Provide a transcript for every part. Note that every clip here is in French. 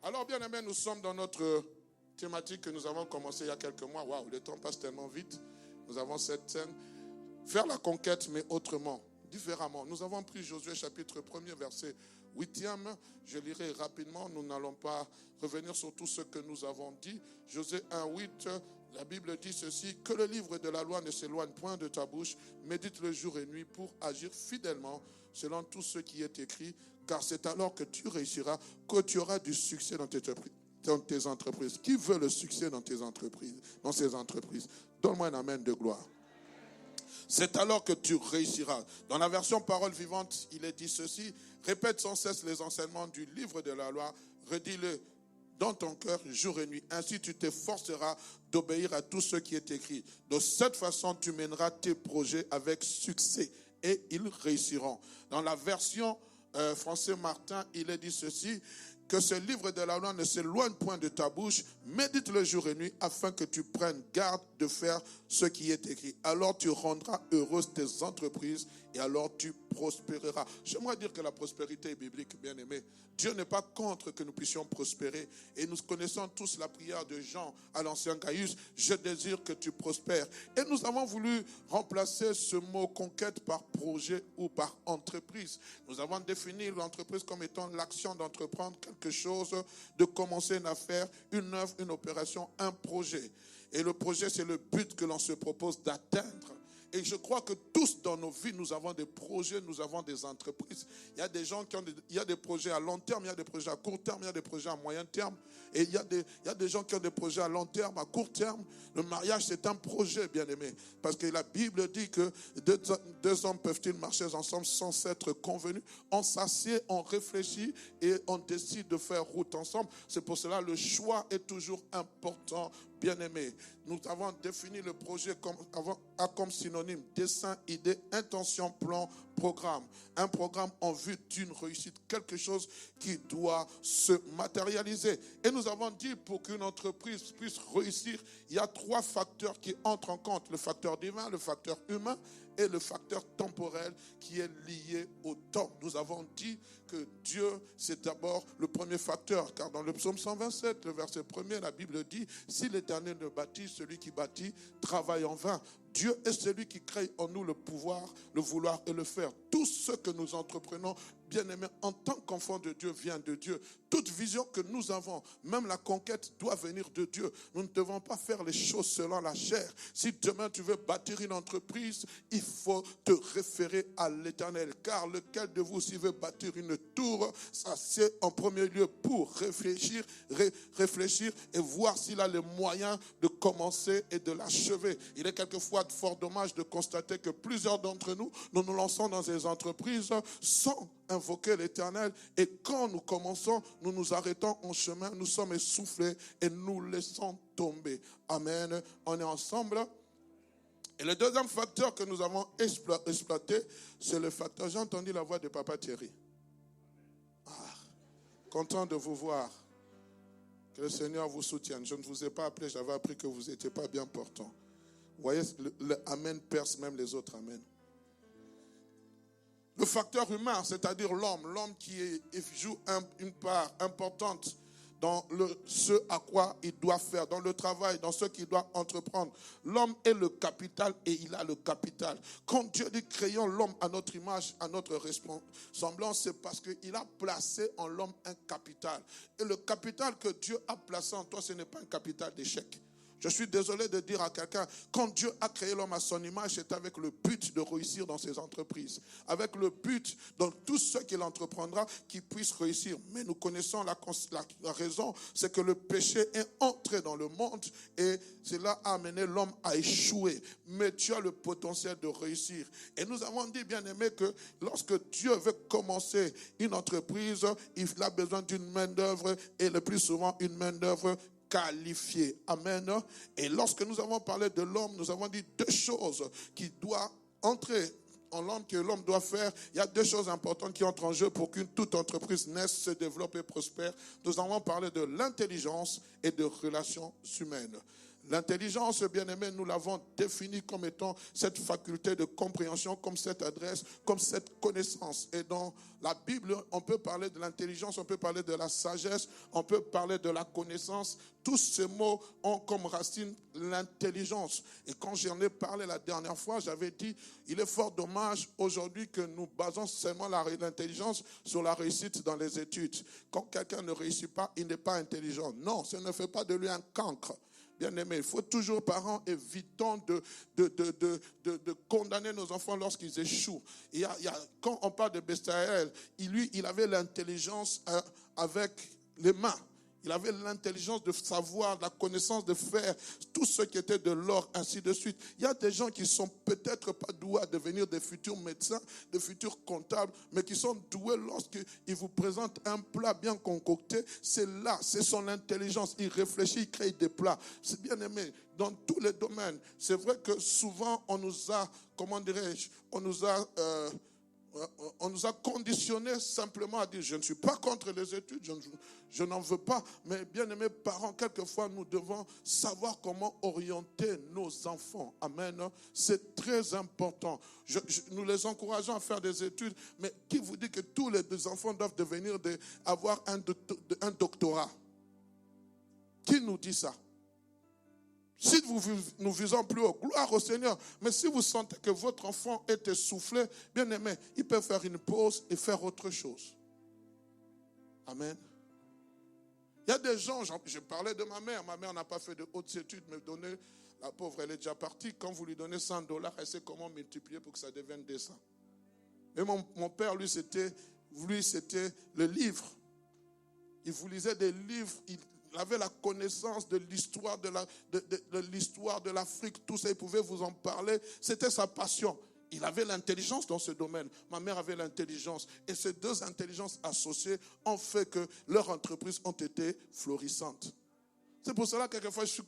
Alors, bien aimé, nous sommes dans notre thématique que nous avons commencé il y a quelques mois. Waouh, le temps passe tellement vite. Nous avons cette scène. Faire la conquête, mais autrement, différemment. Nous avons pris Josué chapitre 1er, verset 8e. Je lirai rapidement. Nous n'allons pas revenir sur tout ce que nous avons dit. Josué 1:8, la Bible dit ceci: que le livre de la loi ne s'éloigne point de ta bouche, médite-le jour et nuit pour agir fidèlement selon tout ce qui est écrit, car c'est alors que tu réussiras, que tu auras du succès dans tes entreprises. Qui veut le succès dans tes entreprises, dans ces entreprises? Donne-moi un amen de gloire. C'est alors que tu réussiras. Dans la version parole vivante, il est dit ceci: répète sans cesse les enseignements du livre de la loi, redis-le dans ton cœur jour et nuit. Ainsi tu t'efforceras d'obéir à tout ce qui est écrit. De cette façon, tu mèneras tes projets avec succès et ils réussiront. Dans la version français Martin, il est dit ceci: que ce livre de la loi ne s'éloigne point de ta bouche, médite le jour et nuit afin que tu prennes garde de faire ce qui est écrit. Alors tu rendras heureuses tes entreprises et alors tu prospéreras. J'aimerais dire que la prospérité est biblique, bien aimé. Dieu n'est pas contre que nous puissions prospérer. Et nous connaissons tous la prière de Jean à l'ancien Gaius: je désire que tu prospères. Et nous avons voulu remplacer ce mot conquête par projet ou par entreprise. Nous avons défini l'entreprise comme étant l'action d'entreprendre quelque chose, de commencer une affaire, une œuvre, une opération, un projet. Et le projet, c'est le but que l'on se propose d'atteindre. Et je crois que tous dans nos vies, nous avons des projets, nous avons des entreprises. Il y a des gens qui ont il y a des projets à long terme, il y a des projets à court terme, il y a des projets à moyen terme. Et il y a des gens qui ont des projets à long terme, à court terme. Le mariage, c'est un projet, bien aimé. Parce que la Bible dit que deux hommes peuvent-ils marcher ensemble sans s'être convenus? On s'assied, on réfléchit et on décide de faire route ensemble. C'est pour cela que le choix est toujours important, bien aimé. Nous avons défini le projet comme synonyme: dessein, idée, intention, plan, programme. Un programme en vue d'une réussite, quelque chose qui doit se matérialiser. Et nous avons dit, pour qu'une entreprise puisse réussir, il y a 3 facteurs qui entrent en compte: le facteur divin, le facteur humain et le facteur temporel qui est lié au temps. Nous avons dit que Dieu, c'est d'abord le premier facteur, car dans le psaume 127, le verset 1er, la Bible dit: si l'Éternel ne bâtit, celui qui bâtit travaille en vain. Dieu est celui qui crée en nous le pouvoir, le vouloir et le faire. Tout ce que nous entreprenons, bien-aimés, en tant qu'enfants de Dieu, vient de Dieu. Toute vision que nous avons, même la conquête, doit venir de Dieu. Nous ne devons pas faire les choses selon la chair. Si demain tu veux bâtir une entreprise, il faut te référer à l'Éternel. Car lequel de vous, s'il veut bâtir une tour, ça c'est en premier lieu pour réfléchir et voir s'il a les moyens de commencer et de l'achever. Il est quelquefois fort dommage de constater que plusieurs d'entre nous, nous nous lançons dans des entreprises sans invoquer l'Éternel, et quand nous commençons, nous nous arrêtons en chemin, nous sommes essoufflés et nous laissons tomber. Amen. On est ensemble. Et le deuxième facteur que nous avons exploité, c'est le facteur. J'ai entendu la voix de Papa Thierry. Content de vous voir. Que le Seigneur vous soutienne. Je ne vous ai pas appelé, j'avais appris que vous n'étiez pas bien portant. Vous voyez, le Amen perce même les autres Amen. Le facteur humain, c'est-à-dire l'homme qui joue une part importante dans ce à quoi il doit faire, dans le travail, dans ce qu'il doit entreprendre. L'homme est le capital et il a le capital. Quand Dieu dit créons l'homme à notre image, à notre ressemblance, c'est parce qu'il a placé en l'homme un capital. Et le capital que Dieu a placé en toi, ce n'est pas un capital d'échec. Je suis désolé de dire à quelqu'un, quand Dieu a créé l'homme à son image, c'est avec le but de réussir dans ses entreprises. Avec le but, dans tout ce qu'il entreprendra, qu'il puisse réussir. Mais nous connaissons la raison, c'est que le péché est entré dans le monde et cela a amené l'homme à échouer. Mais tu as le potentiel de réussir. Et nous avons dit, bien aimé, que lorsque Dieu veut commencer une entreprise, il a besoin d'une main-d'œuvre et le plus souvent une main-d'œuvre qualifié. Amen. Et lorsque nous avons parlé de l'homme, nous avons dit deux choses qui doivent entrer en l'homme, que l'homme doit faire. Il y a deux choses importantes qui entrent en jeu pour qu'une toute entreprise naisse, se développe et prospère. Nous avons parlé de l'intelligence et de relations humaines. L'intelligence, bien aimé, nous l'avons définie comme étant cette faculté de compréhension, comme cette adresse, comme cette connaissance. Et dans la Bible, on peut parler de l'intelligence, on peut parler de la sagesse, on peut parler de la connaissance. Tous ces mots ont comme racine l'intelligence. Et quand j'en ai parlé la dernière fois, j'avais dit, il est fort dommage aujourd'hui que nous basons seulement l'intelligence sur la réussite dans les études. Quand quelqu'un ne réussit pas, il n'est pas intelligent. Non, ça ne fait pas de lui un cancre. Bien aimé, il faut toujours, parents, évitons de condamner nos enfants lorsqu'ils échouent. Quand on parle de Bestaël, il avait l'intelligence avec les mains. Il avait l'intelligence de savoir, la connaissance de faire tout ce qui était de l'or, ainsi de suite. Il y a des gens qui sont peut-être pas doués à devenir des futurs médecins, des futurs comptables, mais qui sont doués lorsqu'ils vous présentent un plat bien concocté. C'est là, c'est son intelligence. Il réfléchit, il crée des plats. C'est bien aimé. Dans tous les domaines. C'est vrai que souvent, on nous a, comment dirais-je, on nous a conditionnés simplement à dire, je ne suis pas contre les études, je n'en veux pas. Mais bien aimés parents, quelquefois nous devons savoir comment orienter nos enfants. Amen. C'est très important. Nous les encourageons à faire des études, mais qui vous dit que tous les enfants doivent avoir un doctorat? Qui nous dit ça? Si nous visons plus haut, gloire au Seigneur. Mais si vous sentez que votre enfant est essoufflé, bien aimé, il peut faire une pause et faire autre chose. Amen. Il y a des gens, je parlais de ma mère. Ma mère n'a pas fait de hautes études, mais la pauvre, elle est déjà partie. Quand vous lui donnez $100, elle sait comment multiplier pour que ça devienne des 100. Mais mon père, lui, c'était le livre. Il vous lisait des livres. Il avait la connaissance de l'histoire de l'Afrique, tout ça, il pouvait vous en parler. C'était sa passion. Il avait l'intelligence dans ce domaine. Ma mère avait l'intelligence. Et ces deux intelligences associées ont fait que leurs entreprises ont été florissantes. C'est pour cela que quelquefois je suis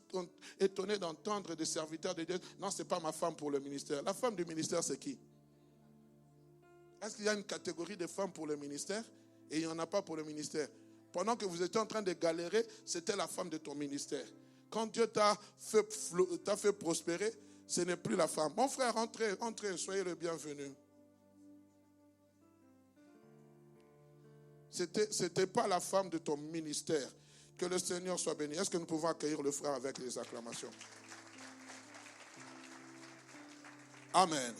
étonné d'entendre des serviteurs de Dieu. Non, ce n'est pas ma femme pour le ministère. La femme du ministère, c'est qui? Est-ce qu'il y a une catégorie de femmes pour le ministère et il n'y en a pas pour le ministère? Pendant que vous étiez en train de galérer, c'était la femme de ton ministère. Quand Dieu t'a fait prospérer, ce n'est plus la femme. Mon frère, entrez, soyez le bienvenu. C'était pas la femme de ton ministère. Que le Seigneur soit béni. Est-ce que nous pouvons accueillir le frère avec les acclamations? Amen.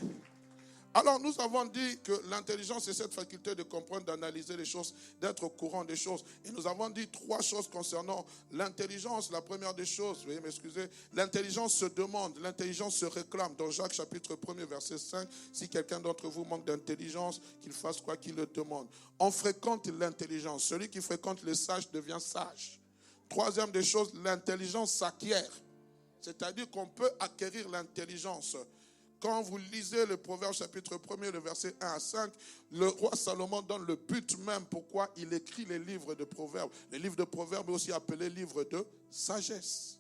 Alors, nous avons dit que l'intelligence est cette faculté de comprendre, d'analyser les choses, d'être au courant des choses. Et nous avons dit trois choses concernant l'intelligence. La première des choses, veuillez m'excuser, l'intelligence se demande, l'intelligence se réclame. Dans Jacques chapitre 1er, verset 5, si quelqu'un d'entre vous manque d'intelligence, qu'il fasse quoi qu'il le demande. On fréquente l'intelligence. Celui qui fréquente les sages devient sage. Troisième des choses, l'intelligence s'acquiert. C'est-à-dire qu'on peut acquérir l'intelligence. Quand vous lisez le Proverbe chapitre 1er, le verset 1 à 5, le roi Salomon donne le but même pourquoi il écrit les livres de Proverbes. Les livres de Proverbes est aussi appelé livre de sagesse.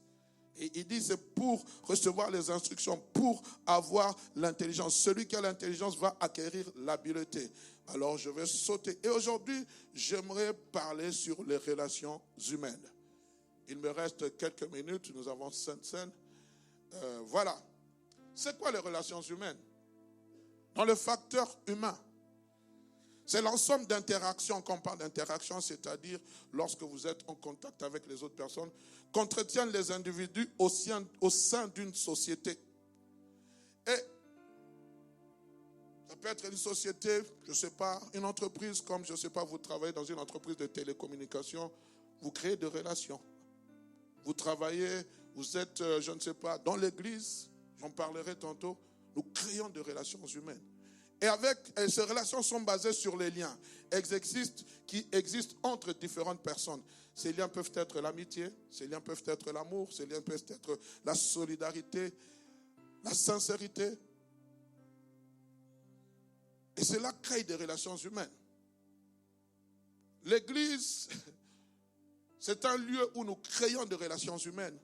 Et il dit c'est pour recevoir les instructions, pour avoir l'intelligence. Celui qui a l'intelligence va acquérir l'habileté. Alors je vais sauter. Et aujourd'hui, j'aimerais parler sur les relations humaines. Il me reste quelques minutes, nous avons 5 scènes. Voilà. C'est quoi les relations humaines? Dans le facteur humain, C'est l'ensemble d'interactions. Quand on parle d'interaction, c'est-à-dire lorsque vous êtes en contact avec les autres personnes, qu'entretiennent les individus au sein d'une société. Et ça peut être une société, je ne sais pas, une entreprise, comme je ne sais pas, vous travaillez dans une entreprise de télécommunications, vous créez des relations. Vous travaillez, vous êtes, je ne sais pas, dans l'église, j'en parlerai tantôt, nous créons des relations humaines. Et ces relations sont basées sur les liens qui existent entre différentes personnes. Ces liens peuvent être l'amitié, ces liens peuvent être l'amour, ces liens peuvent être la solidarité, la sincérité. Et cela crée des relations humaines. L'église, c'est un lieu où nous créons des relations humaines.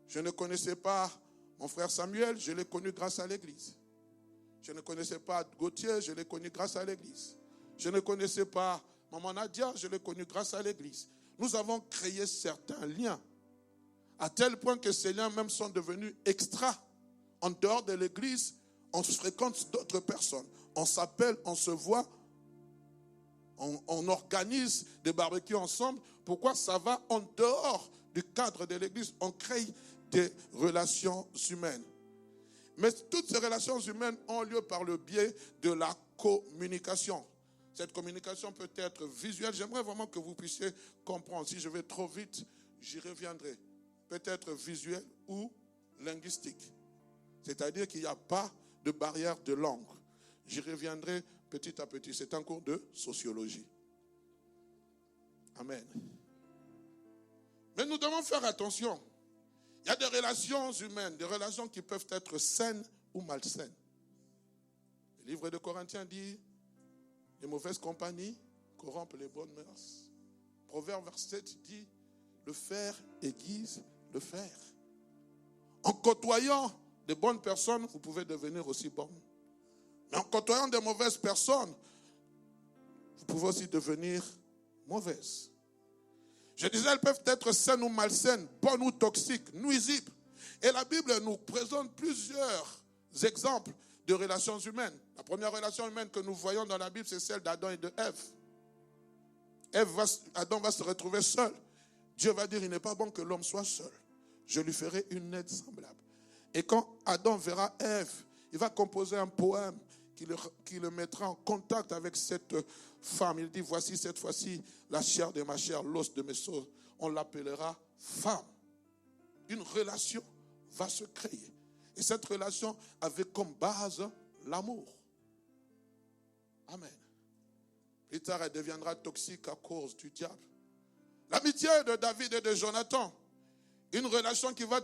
Je ne connaissais pas mon frère Samuel, je l'ai connu grâce à l'église. Je ne connaissais pas Gauthier, je l'ai connu grâce à l'église. Je ne connaissais pas Maman Nadia, je l'ai connu grâce à l'église. Nous avons créé certains liens, à tel point que ces liens même sont devenus extra. En dehors de l'église, on fréquente d'autres personnes. On s'appelle, on se voit, on organise des barbecues ensemble. Pourquoi? Ça va en dehors du cadre de l'église. On crée des relations humaines. Mais toutes ces relations humaines ont lieu par le biais de la communication. Cette communication peut être visuelle. J'aimerais vraiment que vous puissiez comprendre. Si je vais trop vite, j'y reviendrai. Peut-être visuelle ou linguistique. C'est-à-dire qu'il n'y a pas de barrière de langue. J'y reviendrai petit à petit. C'est un cours de sociologie. Amen. Mais nous devons faire attention. Il y a des relations humaines, des relations qui peuvent être saines ou malsaines. Le livre de Corinthiens dit, les mauvaises compagnies corrompent les bonnes mœurs. Proverbe verset 7 dit, le fer aiguise le fer. En côtoyant de bonnes personnes, vous pouvez devenir aussi bon. Mais en côtoyant de mauvaises personnes, vous pouvez aussi devenir mauvaise. Je disais, elles peuvent être saines ou malsaines, bonnes ou toxiques, nuisibles. Et la Bible nous présente plusieurs exemples de relations humaines. La première relation humaine que nous voyons dans la Bible, c'est celle d'Adam et de Ève. Adam va se retrouver seul. Dieu va dire, il n'est pas bon que l'homme soit seul. Je lui ferai une aide semblable. Et quand Adam verra Ève, il va composer un poème qui le mettra en contact avec cette femme. Il dit, voici cette fois-ci la chair de ma chair, l'os de mes os. On l'appellera femme. Une relation va se créer. Et cette relation avait comme base l'amour. Amen. Plus tard, elle deviendra toxique à cause du diable. L'amitié de David et de Jonathan. Une relation qui va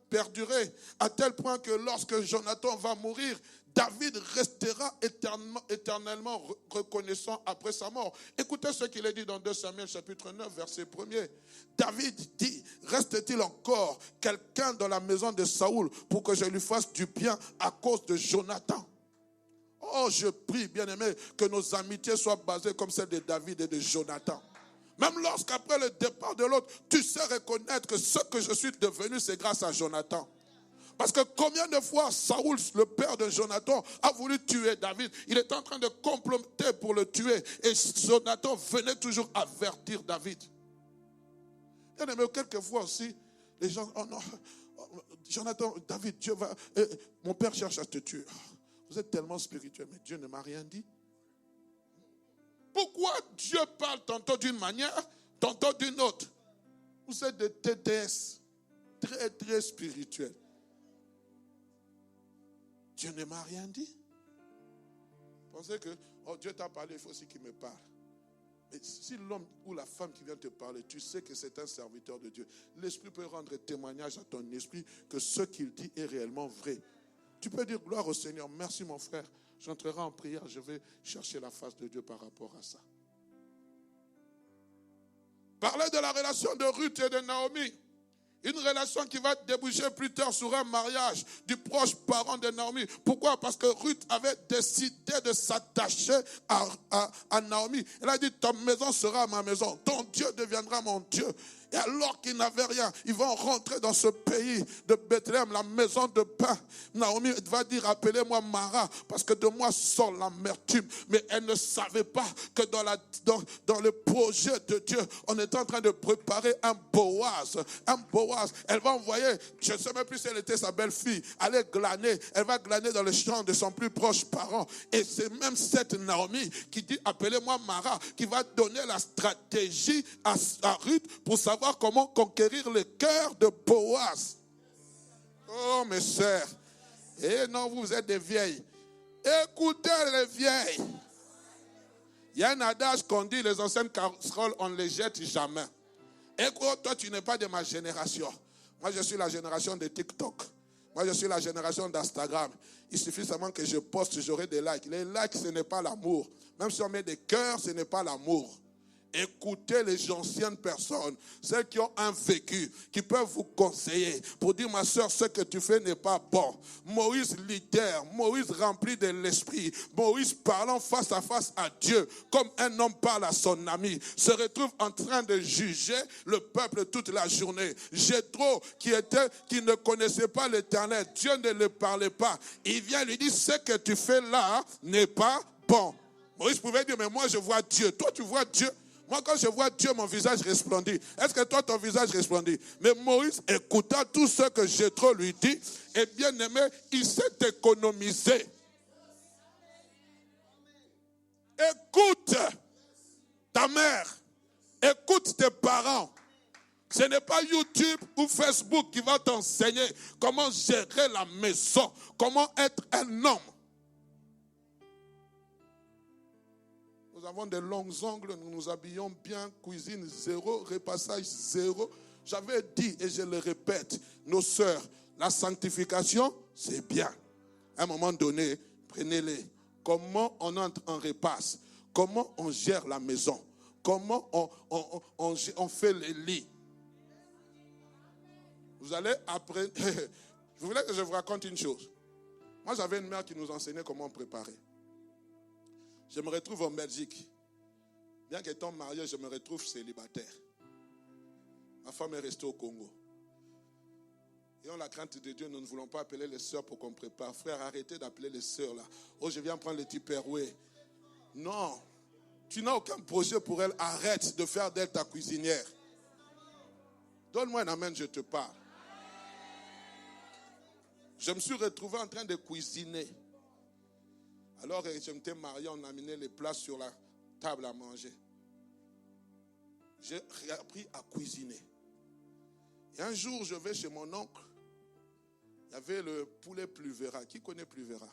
perdurer à tel point que lorsque Jonathan va mourir, David restera éternellement reconnaissant après sa mort. Écoutez ce qu'il est dit dans 2 Samuel chapitre 9, verset 1er. David dit, reste-t-il encore quelqu'un dans la maison de Saoul pour que je lui fasse du bien à cause de Jonathan? Oh, je prie, bien-aimé, que nos amitiés soient basées comme celles de David et de Jonathan. Même lorsqu'après le départ de l'autre, tu sais reconnaître que ce que je suis devenu, c'est grâce à Jonathan. Parce que combien de fois Saoul, le père de Jonathan, a voulu tuer David. Il était en train de comploter pour le tuer. Et Jonathan venait toujours avertir David. Bien aimé, quelquefois aussi, les gens, oh non, Jonathan, David, Dieu va, mon père cherche à te tuer. Vous êtes tellement spirituel, mais Dieu ne m'a rien dit. Pourquoi Dieu parle tantôt d'une manière, tantôt d'une autre? Vous êtes des TDS, très très spirituels. Dieu ne m'a rien dit. Pensez que Dieu t'a parlé, il faut aussi qu'il me parle. Mais si l'homme ou la femme qui vient te parler, tu sais que c'est un serviteur de Dieu, l'Esprit peut rendre témoignage à ton esprit que ce qu'il dit est réellement vrai. Tu peux dire gloire au Seigneur, merci mon frère, j'entrerai en prière, je vais chercher la face de Dieu par rapport à ça. Parlez de la relation de Ruth et de Naomi. Une relation qui va déboucher plus tard sur un mariage du proche parent de Naomi. Pourquoi? Parce que Ruth avait décidé de s'attacher à Naomi. Elle a dit, ta maison sera ma maison, ton Dieu deviendra mon Dieu. Et alors qu'ils n'avaient rien, ils vont rentrer dans ce pays de Bethléem, la maison de pain. Naomi va dire, appelez-moi Mara, parce que de moi sort l'amertume. Mais elle ne savait pas que dans le projet de Dieu, on est en train de préparer un Boaz. Un Boaz. Elle va envoyer, je ne sais même plus si elle était sa belle-fille, aller glaner. Elle va glaner dans le champ de son plus proche parent. Et c'est même cette Naomi qui dit, appelez-moi Mara, qui va donner la stratégie à Ruth pour savoir comment conquérir le cœur de Boaz. Oh mes sœurs, et non, vous êtes des vieilles. Écoutez les vieilles. Il y a un adage qu'on dit, les anciennes casseroles, on ne les jette jamais. Écoute, toi tu n'es pas de ma génération. Moi je suis la génération de TikTok. Moi je suis la génération d'Instagram. Il suffit seulement que je poste, j'aurai des likes. Les likes, ce n'est pas l'amour. Même si on met des cœurs, ce n'est pas l'amour. Écoutez les anciennes personnes, celles qui ont un vécu, qui peuvent vous conseiller pour dire, ma soeur, ce que tu fais n'est pas bon. Moïse leader, Moïse rempli de l'esprit, Moïse parlant face à face à Dieu, comme un homme parle à son ami, se retrouve en train de juger le peuple toute la journée. Jéthro, qui ne connaissait pas l'Éternel, Dieu ne le parlait pas. Il vient lui dire, ce que tu fais là n'est pas bon. Moïse pouvait dire, mais moi je vois Dieu. Toi tu vois Dieu? Moi, quand je vois Dieu, mon visage resplendit. Est-ce que toi, ton visage resplendit? Mais Moïse écouta tout ce que Jéthro lui dit. Et bien aimé, il s'est économisé. Écoute ta mère. Écoute tes parents. Ce n'est pas YouTube ou Facebook qui va t'enseigner comment gérer la maison, comment être un homme. Nous avons des longs ongles, nous nous habillons bien, cuisine zéro, repassage zéro. J'avais dit et je le répète, nos sœurs, la sanctification, c'est bien. À un moment donné, prenez-les. Comment on entre en repasse? Comment on gère la maison? Comment on fait les lits? Vous allez apprendre. Je voulais que je vous raconte une chose. Moi, j'avais une mère qui nous enseignait comment préparer. Je me retrouve en Belgique. Bien qu'étant marié, je me retrouve célibataire. Ma femme est restée au Congo. Et en la crainte de Dieu, nous ne voulons pas appeler les sœurs pour qu'on prépare. Frère, arrêtez d'appeler les sœurs là. Oh, je viens prendre les Tupperware. Non. Tu n'as aucun projet pour elle. Arrête de faire d'elle ta cuisinière. Donne-moi un amen, je te parle. Je me suis retrouvé en train de cuisiner. Alors, je m'étais marié, on a amené les plats sur la table à manger. J'ai appris à cuisiner. Et un jour, je vais chez mon oncle. Il y avait le poulet Pluvera. Qui connaît Pluvera?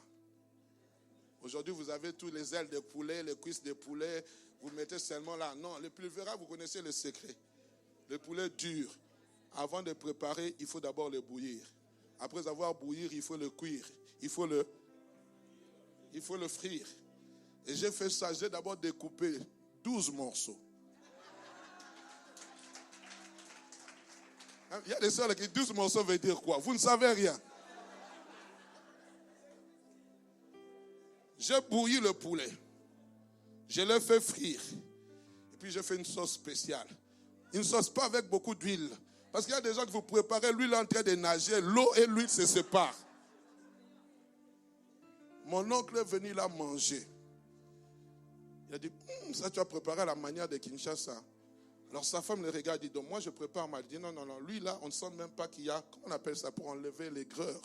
Aujourd'hui, vous avez tous les ailes de poulet, les cuisses de poulet. Vous mettez seulement là. Non, le Pluvera, vous connaissez le secret. Le poulet dur. Avant de préparer, il faut d'abord le bouillir. Après avoir bouilli, il faut le cuire. Il faut le frire. Et j'ai fait ça. J'ai d'abord découpé 12 morceaux. Il y a des sœurs qui disent 12 morceaux veut dire quoi? Vous ne savez rien. J'ai bouilli le poulet. Je l'ai fait frire. Et puis j'ai fait une sauce spéciale. Une sauce pas avec beaucoup d'huile. Parce qu'il y a des gens que vous préparez, l'huile est en train de nager, l'eau et l'huile se séparent. Mon oncle est venu là manger. Il a dit, ça tu as préparé à la manière de Kinshasa. Alors sa femme le regarde et dit, donc moi je prépare mal. Il dit, non, lui là, on ne sent même pas qu'il y a, comment on appelle ça, pour enlever l'aigreur.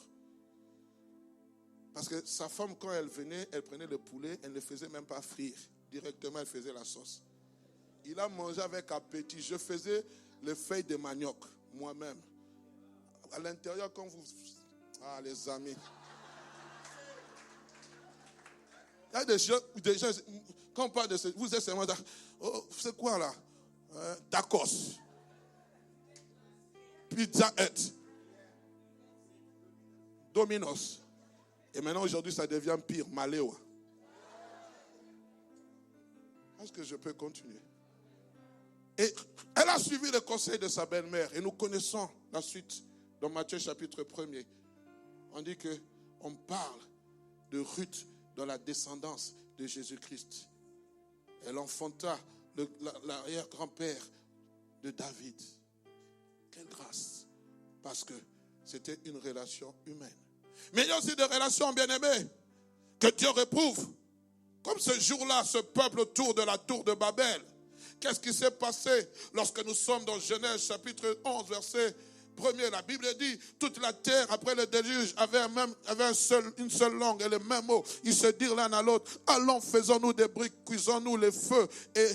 Parce que sa femme, quand elle venait, elle prenait le poulet, elle ne le faisait même pas frire. Directement, elle faisait la sauce. Il a mangé avec appétit. Je faisais les feuilles de manioc, moi-même. À l'intérieur, quand vous... Ah, les amis. Il y a des gens quand on parle de ce... Vous êtes seulement... Oh, c'est quoi là? Tacos. Pizza Hut. Domino's. Et maintenant, aujourd'hui, ça devient pire. Maléo. Est-ce que je peux continuer? Et elle a suivi le conseil de sa belle-mère. Et nous connaissons la suite dans Matthieu chapitre 1er. On dit qu'on parle de Ruth dans la descendance de Jésus-Christ. Elle enfanta l'arrière-grand-père de David. Quelle grâce. Parce que c'était une relation humaine. Mais il y a aussi des relations, bien-aimées, que Dieu réprouve. Comme ce jour-là, ce peuple autour de la tour de Babel. Qu'est-ce qui s'est passé lorsque nous sommes dans Genèse chapitre 11, verset 1er? La Bible dit, toute la terre après le déluge avait une seule langue et les mêmes mots. Ils se dirent l'un à l'autre, allons, faisons-nous des briques, cuisons-nous les feux et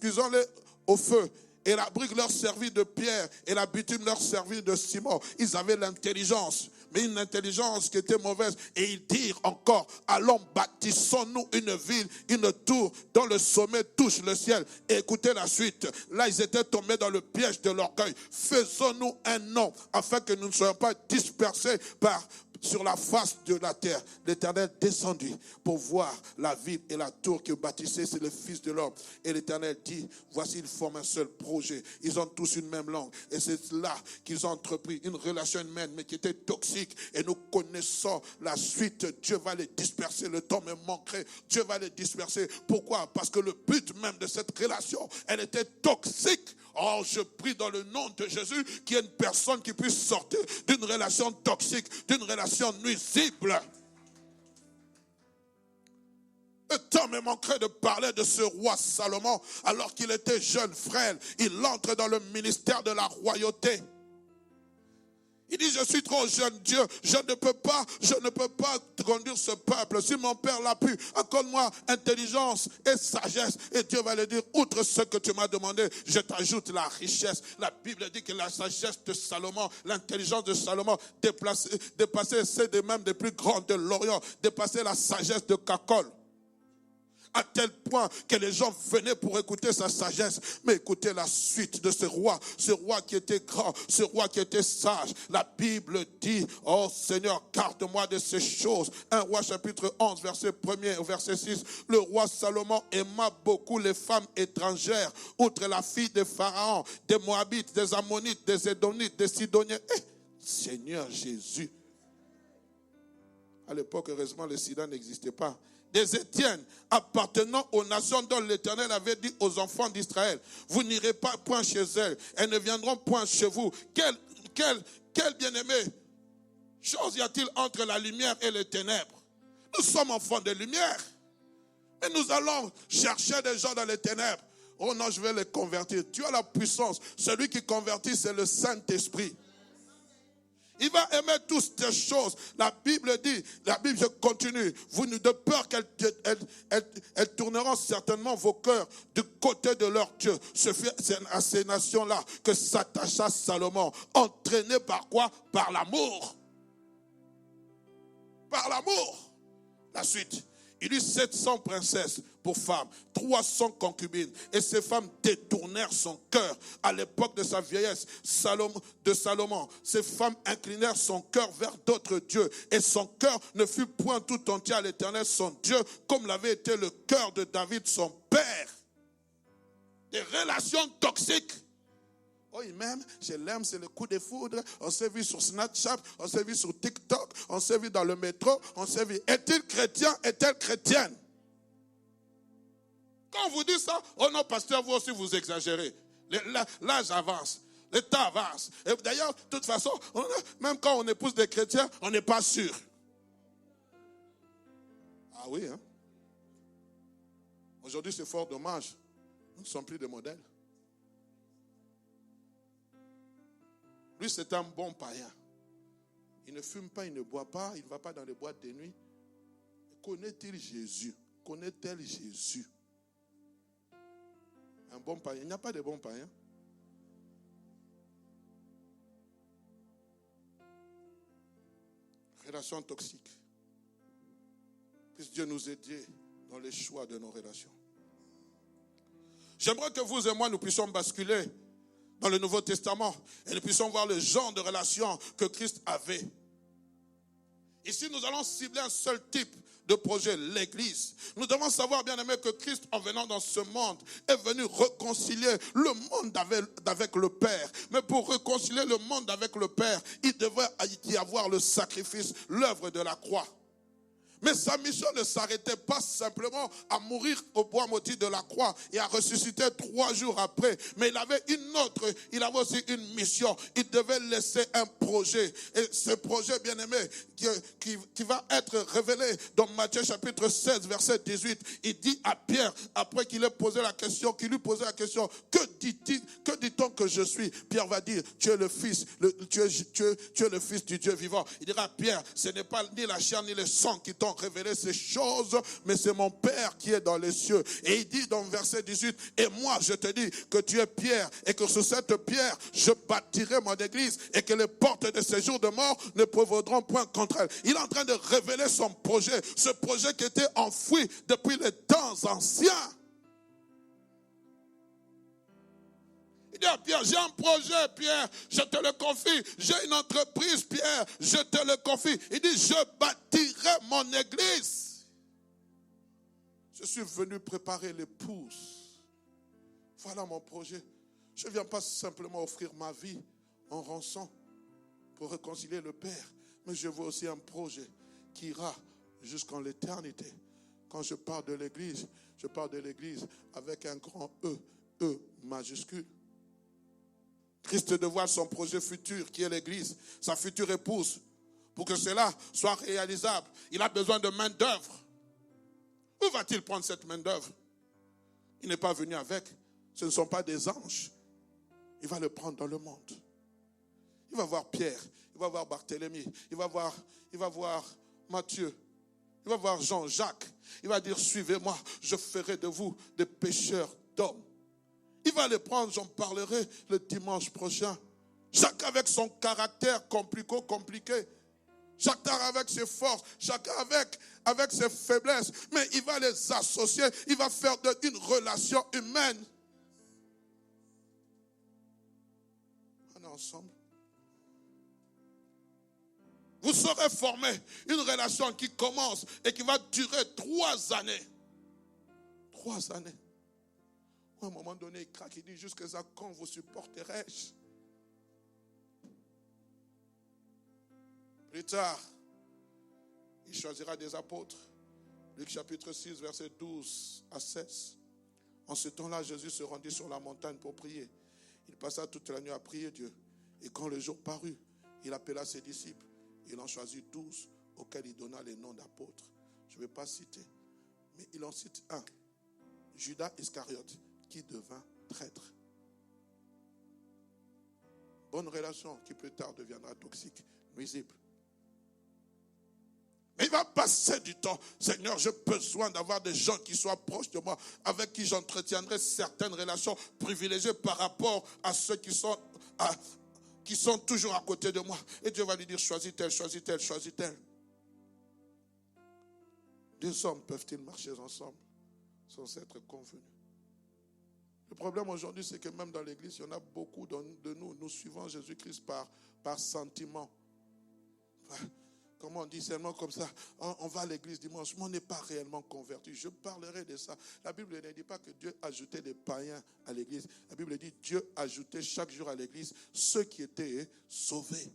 cuisons-les au feu. Et la brique leur servit de pierre et la bitume leur servit de ciment. Ils avaient l'intelligence, mais une intelligence qui était mauvaise. Et ils dirent encore, allons, bâtissons-nous une ville, une tour dont le sommet touche le ciel. Et écoutez la suite. Là, ils étaient tombés dans le piège de l'orgueil. Faisons-nous un nom, afin que nous ne soyons pas dispersés sur la face de la terre. L'Éternel descendit pour voir la ville et la tour que bâtissait c'est le Fils de l'homme. Et l'Éternel dit, voici, ils forment un seul projet. Ils ont tous une même langue. Et c'est là qu'ils ont entrepris une relation humaine, mais qui était toxique. Et nous connaissons la suite. Dieu va les disperser. Le temps me manquerait. Dieu va les disperser. Pourquoi? Parce que le but même de cette relation, elle était toxique. Oh, je prie dans le nom de Jésus qu'il y ait une personne qui puisse sortir d'une relation toxique, d'une relation nuisible. Le temps me manquerait de parler de ce roi Salomon alors qu'il était jeune, frêle. Il entre dans le ministère de la royauté. Il dit, je suis trop jeune, Dieu, je ne peux pas conduire ce peuple. Si mon père l'a pu, accorde-moi intelligence et sagesse. Et Dieu va lui dire, outre ce que tu m'as demandé, je t'ajoute la richesse. La Bible dit que la sagesse de Salomon, l'intelligence de Salomon, dépassait celle même des plus grandes de l'Orient, dépassait la sagesse de Cacol. À tel point que les gens venaient pour écouter sa sagesse. Mais écoutez la suite de ce roi qui était grand, ce roi qui était sage. La Bible dit, oh Seigneur, garde-moi de ces choses. 1 Roi chapitre 11, verset 1er au verset 6. Le roi Salomon aima beaucoup les femmes étrangères, outre la fille de Pharaon, des Moabites, des Ammonites, des Édomites, des Sidoniens. Seigneur Jésus. À l'époque, heureusement, le sida n'existait pas. Des Étiennes appartenant aux nations dont l'Éternel avait dit aux enfants d'Israël, vous n'irez pas point chez elles, elles ne viendront point chez vous. Quel bien-aimé chose y a-t-il entre la lumière et les ténèbres? Nous sommes enfants de lumière. Et nous allons chercher des gens dans les ténèbres. Oh non, je vais les convertir. Tu as la puissance. Celui qui convertit, c'est le Saint-Esprit. Il va aimer toutes ces choses. La Bible dit, je continue, vous de peur qu'elles tourneront certainement vos cœurs du côté de leur Dieu. C'est à ces nations-là que s'attacha Salomon. Entraîné par quoi? Par l'amour. Par l'amour. La suite. Il eut 700 princesses pour femmes, 300 concubines. Et ces femmes détournèrent son cœur. À l'époque de sa vieillesse, de Salomon, ces femmes inclinèrent son cœur vers d'autres dieux. Et son cœur ne fut point tout entier à l'Éternel, son Dieu, comme l'avait été le cœur de David, son père. Des relations toxiques. Oh, il m'aime, je l'aime, c'est le coup de foudre. On s'est vu sur Snapchat, on s'est vu sur TikTok, on s'est vu dans le métro, on s'est vu. Est-il chrétien, est-elle chrétienne? Quand on vous dit ça, oh non, pasteur, vous aussi vous exagérez. L'âge avance, le temps avance. Et d'ailleurs, de toute façon, même quand on épouse des chrétiens, on n'est pas sûr. Ah oui, hein? Aujourd'hui, c'est fort dommage. Nous ne sommes plus des modèles. Lui, c'est un bon païen. Il ne fume pas, il ne boit pas, il ne va pas dans les boîtes de nuit. Connaît-il Jésus? Connaît-elle Jésus? Un bon païen. Il n'y a pas de bon païen. Relation toxique. Puisse Dieu nous aider dans les choix de nos relations. J'aimerais que vous et moi, nous puissions basculer dans le Nouveau Testament et nous puissions voir le genre de relation que Christ avait. Ici, nous allons cibler un seul type de projet, l'Église. Nous devons savoir, bien aimé, que Christ, en venant dans ce monde, est venu réconcilier le monde avec le Père. Mais pour réconcilier le monde avec le Père, il devait y avoir le sacrifice, l'œuvre de la croix. Mais sa mission ne s'arrêtait pas simplement à mourir au bois maudit de la croix et à ressusciter 3 jours après. Mais il avait il avait aussi une mission. Il devait laisser un projet. Et ce projet, bien aimé, qui va être révélé dans Matthieu chapitre 16, verset 18. Il dit à Pierre, après qu'il lui posait la question, que dit-on que je suis? Pierre va dire, tu es le Fils, tu es le Fils du Dieu vivant. Il dira, Pierre, ce n'est pas ni la chair ni le sang qui t'ont révélé ces choses, mais c'est mon Père qui est dans les cieux. Et il dit dans verset 18, et moi je te dis que tu es Pierre, et que sur cette pierre je bâtirai mon église, et que les portes de séjour de mort ne prévaudront point contre elle. Il est en train de révéler son projet, ce projet qui était enfoui depuis les temps anciens. Il dit à Pierre, j'ai un projet, Pierre, je te le confie. J'ai une entreprise, Pierre, je te le confie. Il dit, je bâtirai mon église. Je suis venu préparer l'épouse. Voilà mon projet. Je ne viens pas simplement offrir ma vie en rançon pour réconcilier le Père, mais je veux aussi un projet qui ira jusqu'en l'éternité. Quand je parle de l'église, je parle de l'église avec un grand E majuscule. Christ dévoile son projet futur qui est l'église, sa future épouse. Pour que cela soit réalisable, il a besoin de main d'œuvre. Où va-t-il prendre cette main d'œuvre? Il n'est pas venu avec. Ce ne sont pas des anges. Il va le prendre dans le monde. Il va voir Pierre, il va voir Barthélemy, il va voir Matthieu, il va voir Jean-Jacques. Il va dire, suivez-moi, je ferai de vous des pêcheurs d'hommes. Il va les prendre, j'en parlerai le dimanche prochain. Chacun avec son caractère compliqué. Chacun avec ses forces, chacun avec ses faiblesses. Mais il va les associer, il va faire une relation humaine. On est ensemble. Vous saurez former une relation qui commence et qui va durer 3 années. 3 années. À un moment donné, il craque, il dit, jusqu'à quand vous supporterai-je? Plus tard, il choisira des apôtres. Luc chapitre 6, verset 12 à 16. En ce temps-là, Jésus se rendit sur la montagne pour prier. Il passa toute la nuit à prier Dieu. Et quand le jour parut, il appela ses disciples. Il en choisit 12 auxquels il donna les noms d'apôtres. Je ne vais pas citer, mais il en cite un. Judas Iscariote, qui devint traître. Bonne relation qui plus tard deviendra toxique, nuisible. Mais il va passer du temps. Seigneur, j'ai besoin d'avoir des gens qui soient proches de moi, avec qui j'entretiendrai certaines relations privilégiées par rapport à ceux qui sont toujours à côté de moi. Et Dieu va lui dire, choisis-t-elle, choisis-t-elle, choisis-t-elle. 2 hommes peuvent-ils marcher ensemble sans être convenus? Le problème aujourd'hui, c'est que même dans l'église, il y en a beaucoup de nous suivons Jésus-Christ par sentiment. Comment on dit seulement comme ça, on va à l'église dimanche, mais on n'est pas réellement converti. Je parlerai de ça. La Bible ne dit pas que Dieu ajoutait des païens à l'église. La Bible dit que Dieu ajoutait chaque jour à l'église ceux qui étaient sauvés.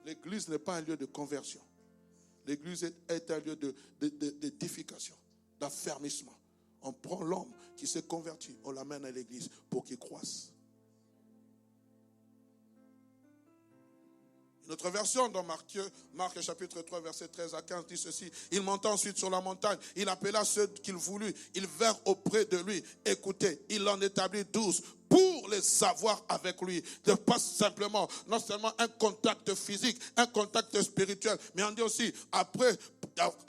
L'église n'est pas un lieu de conversion. L'église est un lieu d'édification, d'affermissement. On prend l'homme qui s'est converti, on l'amène à l'église pour qu'il croisse. Notre version dans Marc chapitre 3, verset 13 à 15 dit ceci. Il monta ensuite sur la montagne. Il appela ceux qu'il voulut. Ils vinrent auprès de lui. Écoutez, il en établit 12 pour les avoir avec lui. De pas simplement, non seulement un contact physique, un contact spirituel, mais on dit aussi après,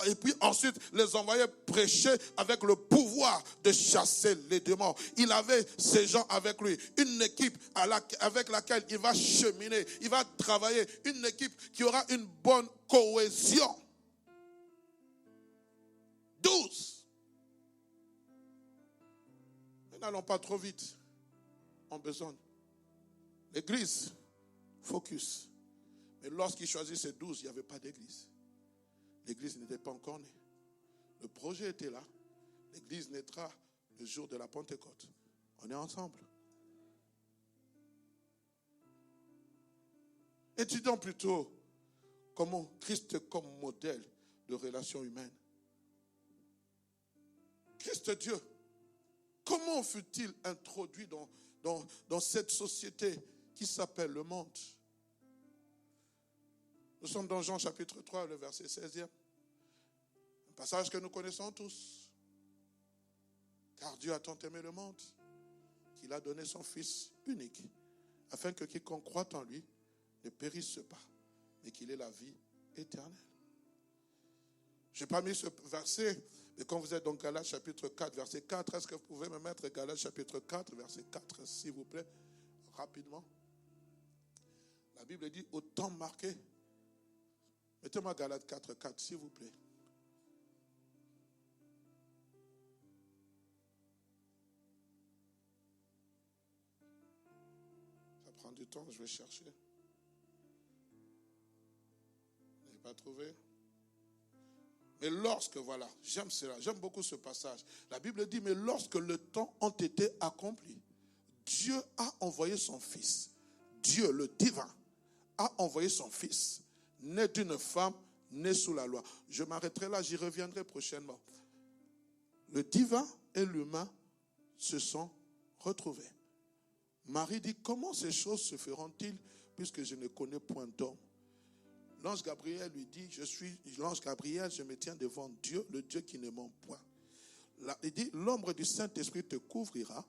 et puis ensuite les envoyer prêcher avec le pouvoir de chasser les démons. Il avait ces gens avec lui, une équipe avec laquelle il va cheminer, il va travailler, une équipe qui aura une bonne cohésion. 12. Mais n'allons pas trop vite. On besogne. L'église, focus. Mais lorsqu'il choisit ces 12, il n'y avait pas d'église. L'église n'était pas encore née. Le projet était là. L'église naîtra le jour de la Pentecôte. On est ensemble. Étudions plutôt comment Christ comme modèle de relations humaines. Christ Dieu, comment fut-il introduit dans cette société qui s'appelle le monde? Nous sommes dans Jean chapitre 3, le verset 16e. Un passage que nous connaissons tous. Car Dieu a tant aimé le monde qu'il a donné son Fils unique, afin que quiconque croit en lui ne périsse pas, mais qu'il ait la vie éternelle. Je n'ai pas mis ce verset, mais quand vous êtes dans Galates chapitre 4, verset 4, est-ce que vous pouvez me mettre Galates chapitre 4, verset 4, s'il vous plaît, rapidement? La Bible dit, au temps marqué, mettez-moi Galates 4, 4, s'il vous plaît. Ça prend du temps, je vais chercher. Vous n'avez pas trouvé? Mais lorsque, voilà, j'aime cela, j'aime beaucoup ce passage. La Bible dit, mais lorsque le temps a été accompli, Dieu a envoyé son Fils. Dieu, le divin, a envoyé son Fils, né d'une femme, né sous la loi. Je m'arrêterai là, j'y reviendrai prochainement. Le divin et l'humain se sont retrouvés. Marie dit, comment ces choses se feront-ils puisque je ne connais point d'homme? L'ange Gabriel lui dit, l'ange Gabriel, je me tiens devant Dieu, le Dieu qui ne ment point. Là, il dit, l'ombre du Saint-Esprit te couvrira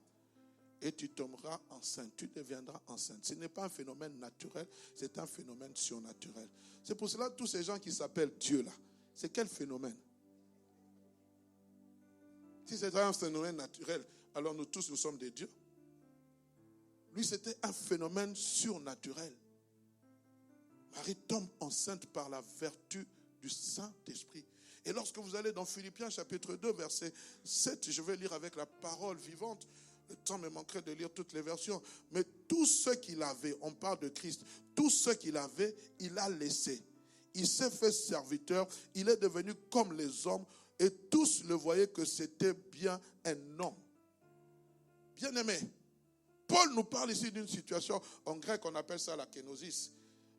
et tu tomberas enceinte, tu deviendras enceinte. Ce n'est pas un phénomène naturel, c'est un phénomène surnaturel. C'est pour cela que tous ces gens qui s'appellent Dieu là, c'est quel phénomène? Si c'est un phénomène naturel, alors nous tous, nous sommes des dieux. Lui, c'était un phénomène surnaturel. Marie tombe enceinte par la vertu du Saint-Esprit. Et lorsque vous allez dans Philippiens chapitre 2, verset 7, je vais lire avec la parole vivante. Le temps me manquerait de lire toutes les versions. Mais tout ce qu'il avait, on parle de Christ, tout ce qu'il avait, il a laissé. Il s'est fait serviteur, il est devenu comme les hommes et tous le voyaient que c'était bien un homme. Bien-aimé, Paul nous parle ici d'une situation, en grec on appelle ça la kénosis.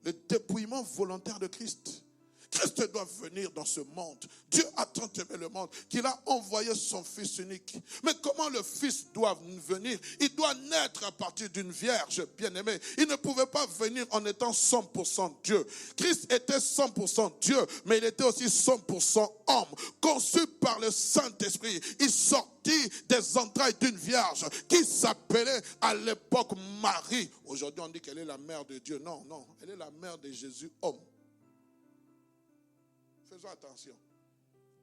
Le dépouillement volontaire de Christ. Christ doit venir dans ce monde. Dieu a tant aimé le monde qu'il a envoyé son Fils unique. Mais comment le Fils doit venir? Il doit naître à partir d'une vierge bien-aimée. Il ne pouvait pas venir en étant 100% Dieu. Christ était 100% Dieu, mais il était aussi 100% homme. Conçu par le Saint-Esprit, il sortit des entrailles d'une vierge qui s'appelait à l'époque Marie. Aujourd'hui, on dit qu'elle est la mère de Dieu. Non, non, elle est la mère de Jésus, homme. Faisons attention.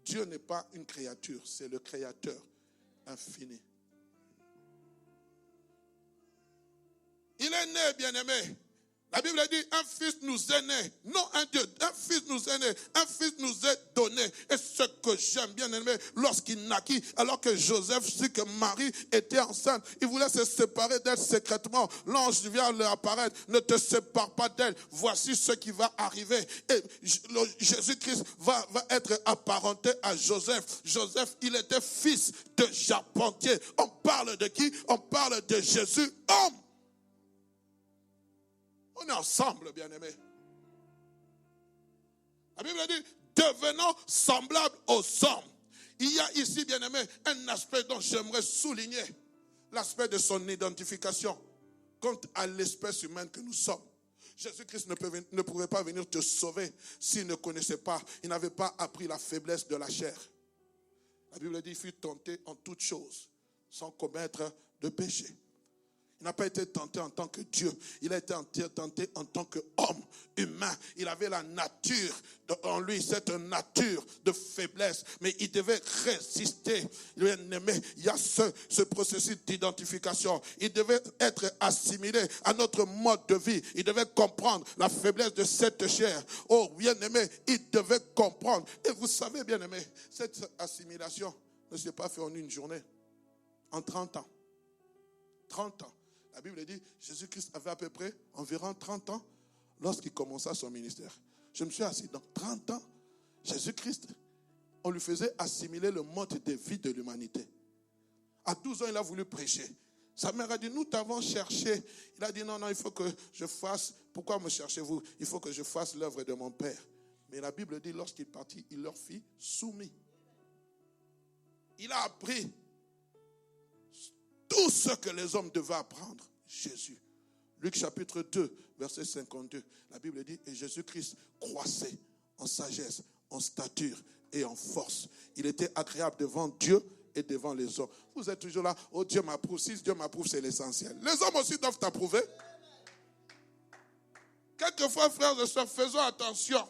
Dieu n'est pas une créature, c'est le créateur infini. Il est né, bien-aimé. La Bible dit, un fils nous est né. Non un Dieu, un fils nous est né. Un fils nous est donné. Et ce que j'aime bien aimé, lorsqu'il naquit, alors que Joseph sut que Marie était enceinte, il voulait se séparer d'elle secrètement. L'ange vient lui apparaître. Ne te sépare pas d'elle. Voici ce qui va arriver. Et Jésus-Christ va être apparenté à Joseph. Joseph, il était fils de charpentier. On parle de qui? On parle de Jésus, homme. On est ensemble, bien-aimés. La Bible dit, devenons semblables aux hommes. Il y a ici, bien-aimés, un aspect dont j'aimerais souligner. L'aspect de son identification quant à l'espèce humaine que nous sommes. Jésus-Christ ne pouvait pas venir te sauver s'il ne connaissait pas, il n'avait pas appris la faiblesse de la chair. La Bible dit, il fut tenté en toutes choses, sans commettre de péché. Il n'a pas été tenté en tant que Dieu. Il a été tenté en tant qu'homme humain. Il avait la nature en lui, cette nature de faiblesse. Mais il devait résister. Il y a ce processus d'identification. Il devait être assimilé à notre mode de vie. Il devait comprendre la faiblesse de cette chair. Oh, bien-aimé, il devait comprendre. Et vous savez, bien-aimé, cette assimilation ne s'est pas faite en une journée. En 30 ans. 30 ans. La Bible dit, Jésus-Christ avait à peu près environ 30 ans lorsqu'il commença son ministère. Je me suis assis dans 30 ans. Jésus-Christ, on lui faisait assimiler le mode de vie de l'humanité. À 12 ans, il a voulu prêcher. Sa mère a dit, nous t'avons cherché. Il a dit, non, il faut que je fasse. Pourquoi me cherchez-vous? Il faut que je fasse l'œuvre de mon Père. Mais la Bible dit, lorsqu'il partit, il leur fit soumis. Il a appris tout ce que les hommes devaient apprendre. Jésus. Luc chapitre 2, verset 52. La Bible dit, et Jésus-Christ croissait en sagesse, en stature et en force. Il était agréable devant Dieu et devant les hommes. Vous êtes toujours là, oh Dieu m'approuve. Si Dieu m'approuve, c'est l'essentiel. Les hommes aussi doivent t'approuver. Quelquefois, frères et sœurs, faisons attention.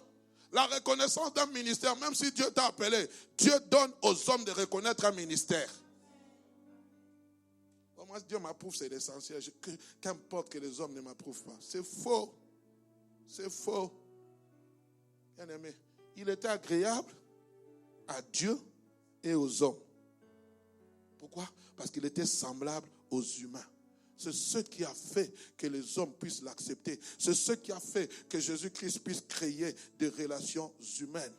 La reconnaissance d'un ministère, même si Dieu t'a appelé, Dieu donne aux hommes de reconnaître un ministère. Moi, Dieu m'approuve, c'est l'essentiel. Qu'importe que les hommes ne m'approuvent pas. C'est faux. C'est faux. Bien aimé, il était agréable à Dieu et aux hommes. Pourquoi? Parce qu'il était semblable aux humains. C'est ce qui a fait que les hommes puissent l'accepter. C'est ce qui a fait que Jésus-Christ puisse créer des relations humaines.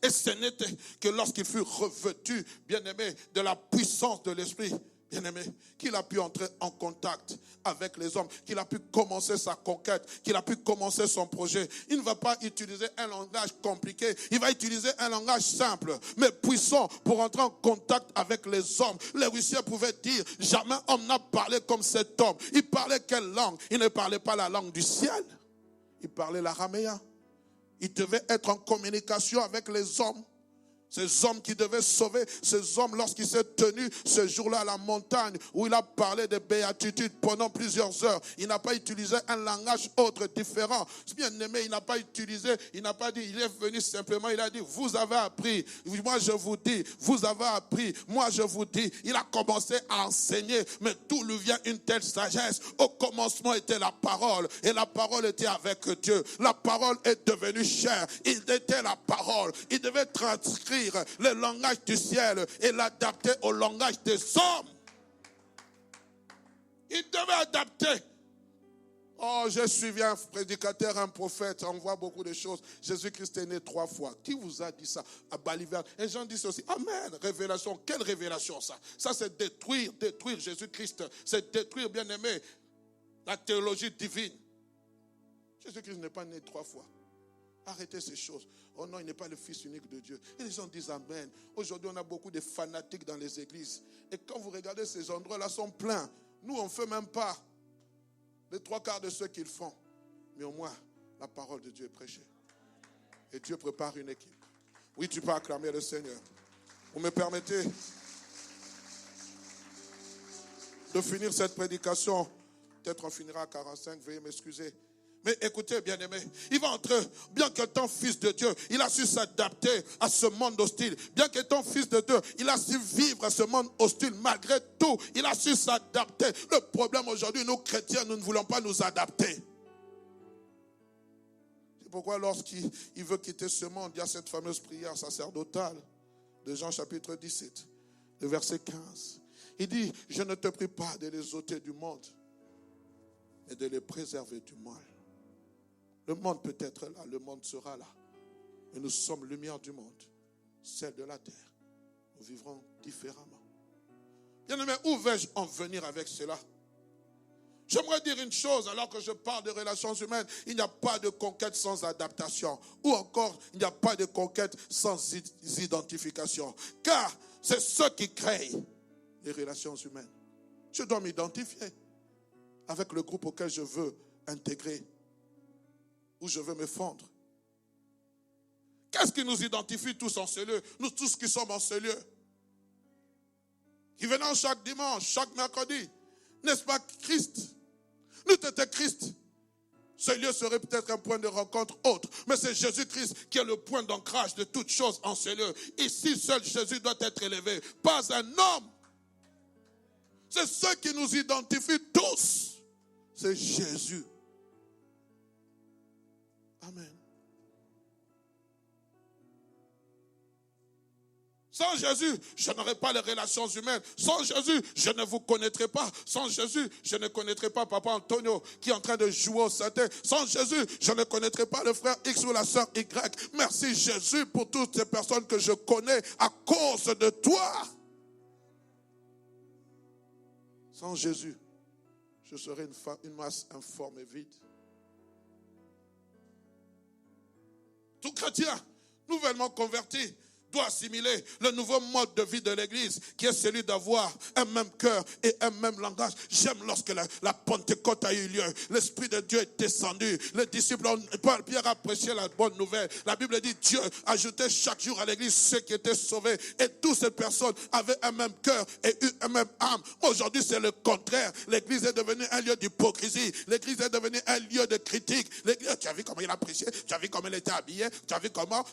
Et ce n'était que lorsqu'il fut revêtu, bien-aimé, de la puissance de l'Esprit, bien-aimé, qu'il a pu entrer en contact avec les hommes, qu'il a pu commencer sa conquête, qu'il a pu commencer son projet. Il ne va pas utiliser un langage compliqué, il va utiliser un langage simple, mais puissant pour entrer en contact avec les hommes. Les Russiens pouvaient dire, jamais homme n'a parlé comme cet homme. Il parlait quelle langue? Il ne parlait pas la langue du ciel, il parlait l'araméen. Il devait être en communication avec les hommes. Ces hommes qui devaient sauver, ces hommes lorsqu'il s'est tenu ce jour-là à la montagne où il a parlé de béatitude pendant plusieurs heures. Il n'a pas utilisé un langage autre, différent. Bien aimé, il n'a pas utilisé, il n'a pas dit, il est venu simplement, il a dit, vous avez appris, moi je vous dis, vous avez appris, moi je vous dis. Il a commencé à enseigner, mais d'où lui vient une telle sagesse? Au commencement était la parole, et la parole était avec Dieu. La parole est devenue chair, il était la parole, il devait transcrire le langage du ciel et l'adapter au langage des hommes. Il devait adapter. Oh, j'ai suivi un prédicateur, un prophète, on voit beaucoup de choses. Jésus-Christ est né 3 fois. Qui vous a dit ça? À Baliver. Et gens disent aussi, amen, révélation. Quelle révélation ça? Ça c'est détruire Jésus-Christ. C'est détruire, bien aimé, la théologie divine. Jésus-Christ n'est pas né 3 fois. Arrêtez ces choses. Oh non, il n'est pas le Fils unique de Dieu. Et les gens disent amen. Aujourd'hui, on a beaucoup de fanatiques dans les églises. Et quand vous regardez ces endroits-là, sont pleins. Nous, on ne fait même pas les 3/4 de ce qu'ils font. Mais au moins, la parole de Dieu est prêchée. Et Dieu prépare une équipe. Oui, tu peux acclamer le Seigneur. Vous me permettez de finir cette prédication. Peut-être on finira à 45, veuillez m'excuser. Mais écoutez, bien-aimé, il va entrer, bien qu'étant fils de Dieu, il a su s'adapter à ce monde hostile. Bien qu'étant fils de Dieu, il a su vivre à ce monde hostile. Malgré tout, il a su s'adapter. Le problème aujourd'hui, nous chrétiens, nous ne voulons pas nous adapter. C'est pourquoi lorsqu'il veut quitter ce monde, il y a cette fameuse prière sacerdotale de Jean chapitre 17, le verset 15. Il dit, je ne te prie pas de les ôter du monde, mais de les préserver du mal. Le monde peut être là, le monde sera là. Mais nous sommes lumière du monde, celle de la terre. Nous vivrons différemment. Bien-aimé, où vais-je en venir avec cela? J'aimerais dire une chose, alors que je parle de relations humaines, il n'y a pas de conquête sans adaptation. Ou encore, il n'y a pas de conquête sans identification. Car c'est ce qui crée les relations humaines. Je dois m'identifier avec le groupe auquel je veux intégrer, où je veux me fondre. Qu'est-ce qui nous identifie tous en ce lieu? Nous tous qui sommes en ce lieu. Qui venons chaque dimanche, chaque mercredi. N'est-ce pas Christ? Nous étions Christ. Ce lieu serait peut-être un point de rencontre autre. Mais c'est Jésus-Christ qui est le point d'ancrage de toutes choses en ce lieu. Ici, seul Jésus doit être élevé. Pas un homme. C'est ce qui nous identifie tous. C'est Jésus. Amen. Sans Jésus, je n'aurai pas les relations humaines. Sans Jésus, je ne vous connaîtrai pas. Sans Jésus, je ne connaîtrai pas Papa Antonio qui est en train de jouer au synthé. Sans Jésus, je ne connaîtrai pas le frère X ou la sœur Y. Merci Jésus pour toutes ces personnes que je connais à cause de toi. Sans Jésus, je serai une masse informe et vide. Tout chrétien, nouvellement converti, doit assimiler le nouveau mode de vie de l'Église, qui est celui d'avoir un même cœur et un même langage. J'aime lorsque la Pentecôte a eu lieu, l'Esprit de Dieu est descendu, les disciples, Pierre a prêché la bonne nouvelle. La Bible dit, Dieu ajoutait chaque jour à l'Église ceux qui étaient sauvés, et toutes ces personnes avaient un même cœur et eu un même âme. Aujourd'hui, c'est le contraire. L'Église est devenue un lieu d'hypocrisie. L'Église est devenue un lieu de critique. Tu as vu comment il a prêché? Tu as vu comment il était habillé? Tu as vu comment?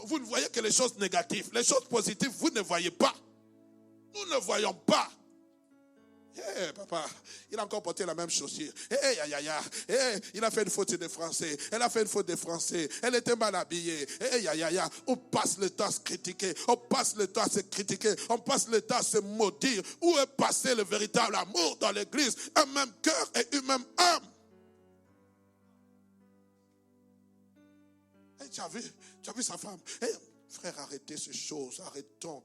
Vous ne voyez que les choses négatives. Les choses positives, vous ne voyez pas. Nous ne voyons pas. Papa, il a encore porté la même chaussure. Il a fait une faute de français. Elle a fait une faute de français. Elle était mal habillée. On passe le temps à se critiquer. On passe le temps à se critiquer. On passe le temps à se maudire. Où est passé le véritable amour dans l'église? Un même cœur et une même âme. Tu as vu sa femme? Frère, arrêtez ces choses, arrêtons.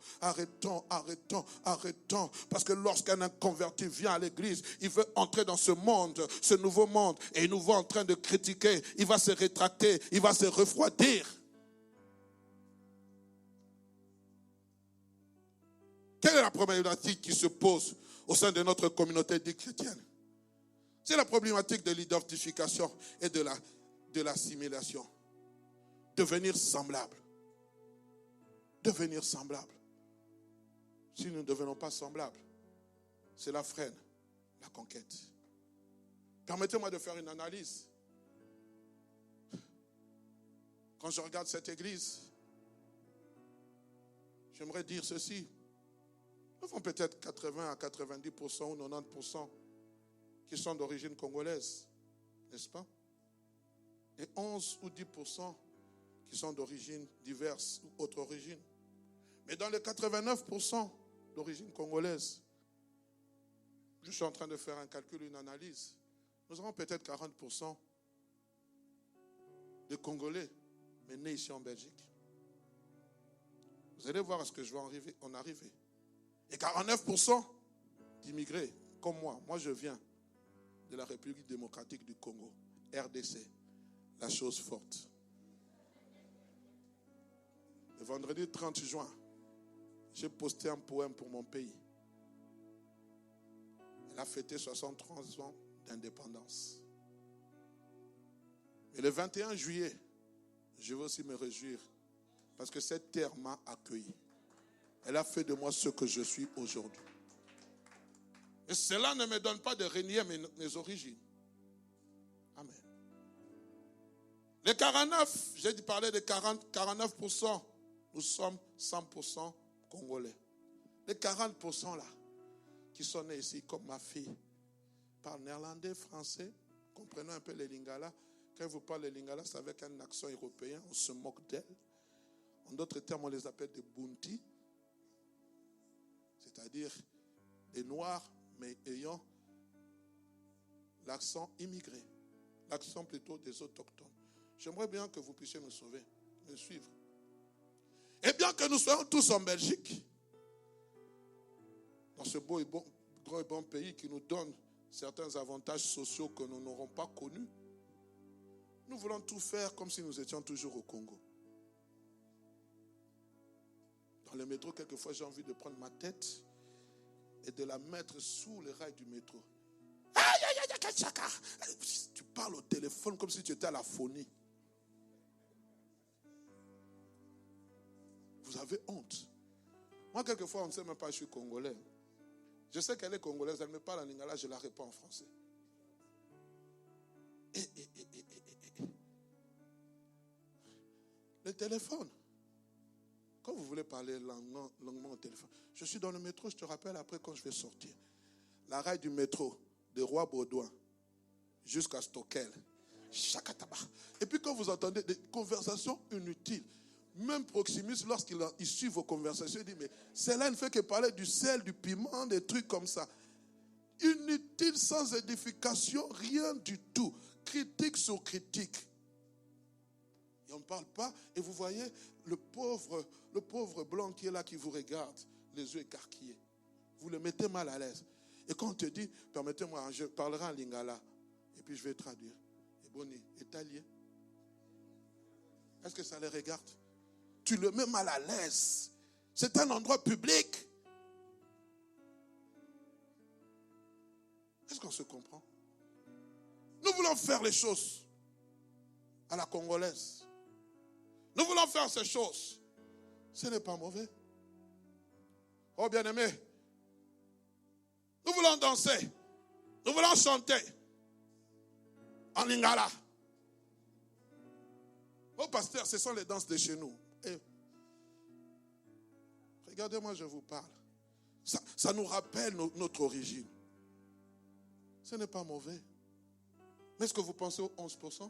Parce que lorsqu'un inconverti vient à l'église, il veut entrer dans ce monde, ce nouveau monde, et il nous voit en train de critiquer, il va se rétracter, il va se refroidir. Quelle est la problématique qui se pose au sein de notre communauté dite chrétienne? C'est la problématique de l'identification et de l'assimilation. Devenir semblable. Devenir semblable. Si nous ne devenons pas semblables, cela freine la conquête. Permettez-moi de faire une analyse. Quand je regarde cette église, j'aimerais dire ceci. Nous avons peut-être 80 à 90% ou 90% qui sont d'origine congolaise, n'est-ce pas? Et 11 ou 10% qui sont d'origine diverse ou autre origine. Mais dans les 89% d'origine congolaise, je suis en train de faire un calcul, une analyse. Nous avons peut-être 40% de Congolais, mais nés ici en Belgique. Vous allez voir à ce que je vais en arriver. Et 49% d'immigrés, comme moi. Moi, je viens de la République démocratique du Congo, RDC, la chose forte. Le vendredi 30 juin, j'ai posté un poème pour mon pays. Elle a fêté 63 ans d'indépendance. Et le 21 juillet, je veux aussi me réjouir parce que cette terre m'a accueilli. Elle a fait de moi ce que je suis aujourd'hui. Et cela ne me donne pas de renier mes origines. Amen. Les 49, j'ai parlé de 49%, nous sommes 100% Congolais. Les 40% là, qui sont nés ici, comme ma fille, parlent néerlandais, français, comprenons un peu les lingala. Quand vous parlez lingala, c'est avec un accent européen, on se moque d'elle. En d'autres termes, on les appelle des bunti, c'est-à-dire des noirs, mais ayant l'accent immigré, l'accent plutôt des autochtones. J'aimerais bien que vous puissiez me sauver, me suivre. Et bien que nous soyons tous en Belgique, dans ce beau et grand et bon pays qui nous donne certains avantages sociaux que nous n'aurons pas connus, nous voulons tout faire comme si nous étions toujours au Congo. Dans le métro, quelquefois, j'ai envie de prendre ma tête et de la mettre sous les rails du métro. Tu parles au téléphone comme si tu étais à la phonie. Vous avez honte. Moi, quelquefois, on ne sait même pas que je suis congolais. Je sais qu'elle est congolaise, elle me parle en lingala, je la réponds en français. Le téléphone. Quand vous voulez parler longuement au téléphone, je suis dans le métro, je te rappelle après quand je vais sortir. La rail du métro, de Roi-Baudouin jusqu'à Stockel. Chakataba. Et puis quand vous entendez des conversations inutiles, même Proximus, lorsqu'il suit vos conversations, il dit, mais cela ne fait que parler du sel, du piment, des trucs comme ça. Inutile, sans édification, rien du tout. Critique sur critique. Et on ne parle pas. Et vous voyez le pauvre blanc qui est là, qui vous regarde, les yeux écarquillés. Vous le mettez mal à l'aise. Et quand on te dit, permettez-moi, je parlerai en lingala. Et puis je vais traduire. Et boni, italien. Est-ce que ça les regarde? Tu le mets mal à l'aise. C'est un endroit public. Est-ce qu'on se comprend? Nous voulons faire les choses à la congolaise. Nous voulons faire ces choses. Ce n'est pas mauvais. Oh bien-aimé, nous voulons danser. Nous voulons chanter en lingala. Oh pasteur, ce sont les danses de chez nous. Et regardez-moi, je vous parle. Ça nous rappelle notre origine. Ce n'est pas mauvais. Mais est-ce que vous pensez aux 11%?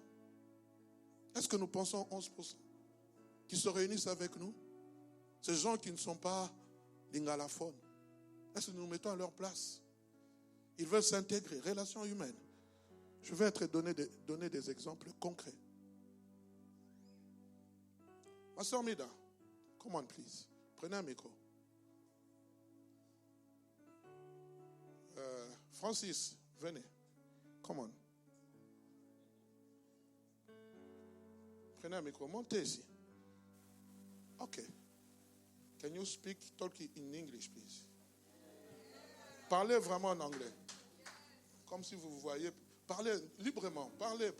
Est-ce que nous pensons aux 11% qui se réunissent avec nous? Ces gens qui ne sont pas lingalaphones. Est-ce que nous nous mettons à leur place? Ils veulent s'intégrer. Relations humaines. Je vais te donner des exemples concrets. Ma soeur Mida, come on please. Prenez un micro. Francis, venez. Come on. Prenez un micro. Montez ici. Ok. Can you talk in English, please? Parlez vraiment en anglais. Comme si vous voyez. Parlez librement. Parlez.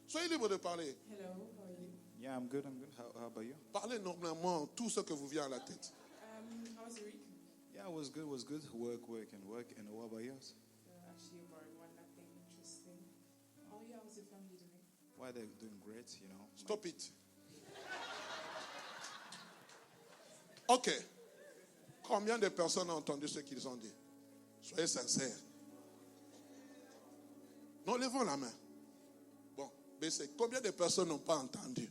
Soyez libre de parler. Hello, how are you? Yeah, I'm good. How about you? Parlez normalement tout ce que vous vient à la tête. How was your week? Yeah, it was good. Work. And what about yours? Actually, a boring one, nothing interesting. Oh yeah, how's your family doing? Why they're doing great, you know. Stop it. Ok. Combien de personnes ont entendu ce qu'ils ont dit? Soyez sincères. Non, levons la main. Bon, baissez. Combien de personnes n'ont pas entendu?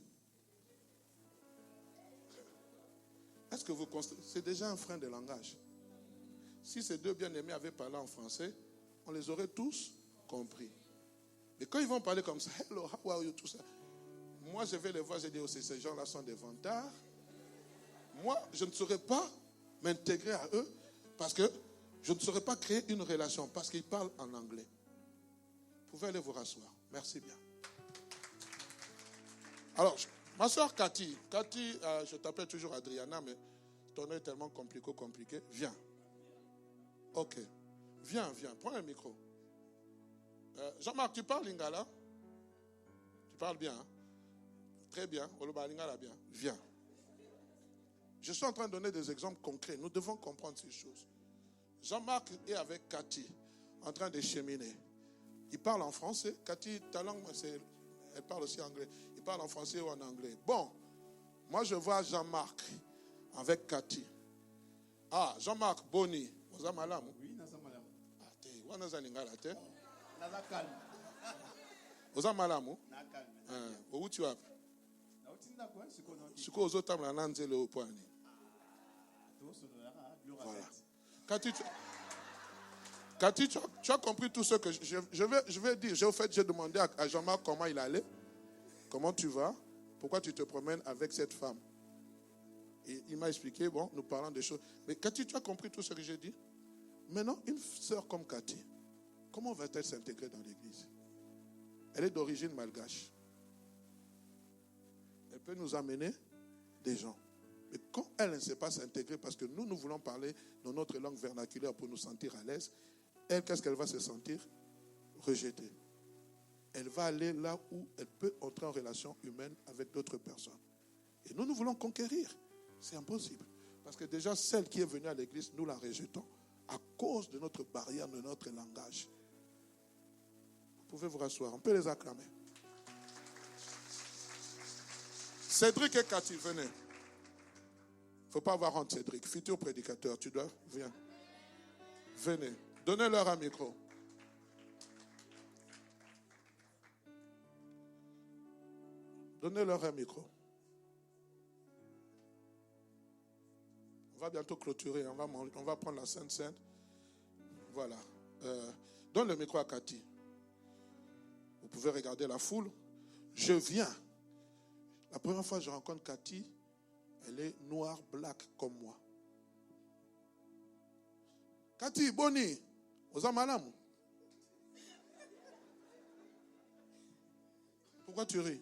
Est-ce que vous constatez? C'est déjà un frein de langage. Si ces deux bien-aimés avaient parlé en français, on les aurait tous compris. Mais quand ils vont parler comme ça, hello, how are you, tout ça, moi je vais les voir, je dis aussi, ces gens-là sont des vantards. Moi, je ne saurais pas m'intégrer à eux parce que je ne saurais pas créer une relation parce qu'ils parlent en anglais. Vous pouvez aller vous rasseoir. Merci bien. Alors, ma soeur Cathy, je t'appelle toujours Adriana, mais ton nom est tellement compliqué. Viens. Ok. Viens. Prends un micro. Jean-Marc, tu parles lingala? Tu parles bien, hein? Très bien. Oloba lingala bien. Viens. Je suis en train de donner des exemples concrets. Nous devons comprendre ces choses. Jean-Marc est avec Cathy, en train de cheminer. Il parle en français. Cathy, ta langue, elle parle aussi anglais. Il parle en français ou en anglais. Bon, moi je vois Jean-Marc avec Cathy. Ah, Jean-Marc, Boni. Vous avez mal? Oui, naza malamu. Vous avez mal? Naza calme. Vous avez mal? Na calme. Où tu as? Na utinda kwa sikono. Siko ozotamla na nzele opwani. Voilà. Cathy, tu as compris tout ce que je vais dire. J'ai demandé à Jean-Marc comment il allait. Comment tu vas? Pourquoi tu te promènes avec cette femme? Et il m'a expliqué, bon, nous parlons des choses. Mais Cathy, tu as compris tout ce que j'ai dit? Maintenant, une sœur comme Cathy, comment va-t-elle s'intégrer dans l'église? Elle est d'origine malgache. Elle peut nous amener des gens. Mais quand elle ne sait pas s'intégrer, parce que nous voulons parler dans notre langue vernaculaire pour nous sentir à l'aise, elle, qu'est-ce qu'elle va se sentir? Rejetée. Elle va aller là où elle peut entrer en relation humaine avec d'autres personnes. Et nous voulons conquérir. C'est impossible. Parce que déjà, celle qui est venue à l'église, nous la rejetons à cause de notre barrière, de notre langage. Vous pouvez vous rasseoir. On peut les acclamer. Cédric et Cathy, venez. Il ne faut pas avoir honte, Cédric. Futur prédicateur, tu dois. Viens. Venez. Donnez-leur un micro. Donnez-leur un micro. On va bientôt clôturer. On va prendre la Sainte Seine. Voilà. Donne le micro à Cathy. Vous pouvez regarder la foule. Je viens. La première fois que je rencontre Cathy, elle est noire, black comme moi. Cathy, Boni, Oza Malam. Pourquoi tu ris?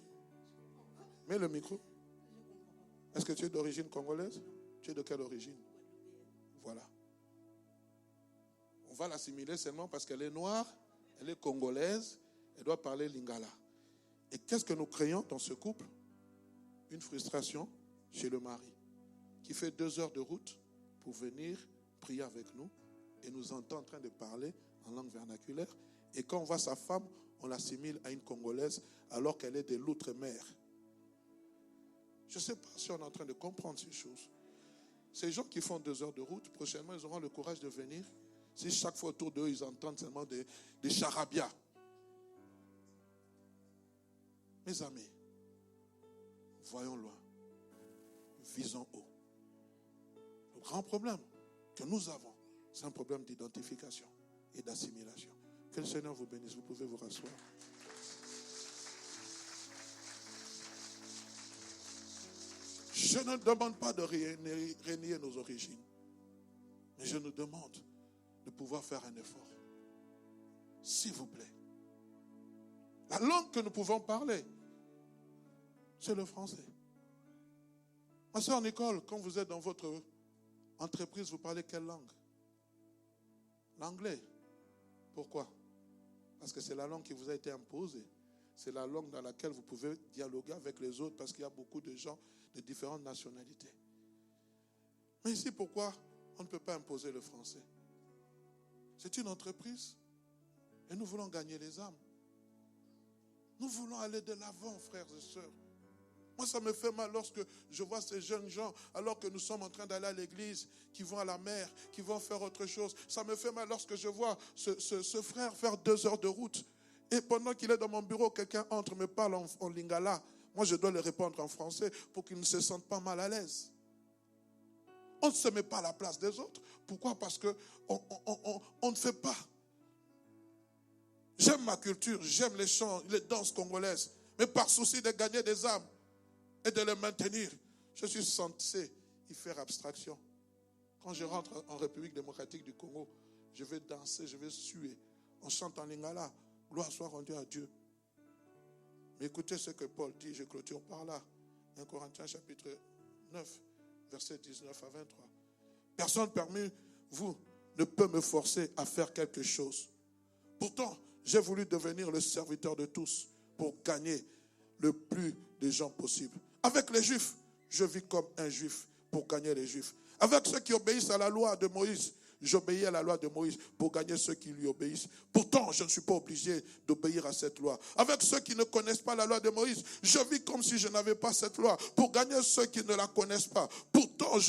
Mets le micro. Est-ce que tu es d'origine congolaise? Tu es de quelle origine? Voilà. On va l'assimiler seulement parce qu'elle est noire, elle est congolaise, elle doit parler lingala. Et qu'est-ce que nous créons dans ce couple? Une frustration chez le mari qui fait 2 heures de route pour venir prier avec nous et nous entend en train de parler en langue vernaculaire. Et quand on voit sa femme, on l'assimile à une Congolaise alors qu'elle est de l'outre-mer. Je ne sais pas si on est en train de comprendre ces choses. Ces gens qui font 2 heures de route, prochainement, ils auront le courage de venir. Si chaque fois autour d'eux, ils entendent seulement des charabias. Mes amis, voyons loin, visons haut. Le grand problème que nous avons, c'est un problème d'identification et d'assimilation. Que le Seigneur vous bénisse, vous pouvez vous rasseoir. Je ne demande pas de renier nos origines, mais je nous demande de pouvoir faire un effort. S'il vous plaît. La langue que nous pouvons parler, c'est le français. Ma soeur Nicole, quand vous êtes dans votre entreprise, vous parlez quelle langue? L'anglais. Pourquoi? Parce que c'est la langue qui vous a été imposée. C'est la langue dans laquelle vous pouvez dialoguer avec les autres parce qu'il y a beaucoup de gens de différentes nationalités. Mais ici, pourquoi on ne peut pas imposer le français? C'est une entreprise et nous voulons gagner les âmes. Nous voulons aller de l'avant, frères et sœurs. Moi, ça me fait mal lorsque je vois ces jeunes gens, alors que nous sommes en train d'aller à l'église, qui vont à la mer, qui vont faire autre chose. Ça me fait mal lorsque je vois ce frère faire 2 heures de route. Et pendant qu'il est dans mon bureau, quelqu'un entre, me parle en lingala. Moi, je dois lui répondre en français pour qu'il ne se sente pas mal à l'aise. On ne se met pas à la place des autres. Pourquoi? Parce qu'on ne fait pas. J'aime ma culture, j'aime les chants, les danses congolaises. Mais par souci de gagner des âmes et de les maintenir, je suis censé y faire abstraction. Quand je rentre en République démocratique du Congo, je vais danser, je vais suer. On chante en lingala. Gloire soit rendue à Dieu. Mais écoutez ce que Paul dit, je clôture par là. 1 Corinthiens chapitre 9, versets 19 à 23. Personne parmi vous ne peut me forcer à faire quelque chose. Pourtant, j'ai voulu devenir le serviteur de tous pour gagner le plus de gens possible. Avec les Juifs, je vis comme un Juif pour gagner les Juifs. Avec ceux qui obéissent à la loi de Moïse, j'obéis à la loi de Moïse pour gagner ceux qui lui obéissent. Pourtant, je ne suis pas obligé d'obéir à cette loi. Avec ceux qui ne connaissent pas la loi de Moïse, je vis comme si je n'avais pas cette loi pour gagner ceux qui ne la connaissent pas. Pourtant,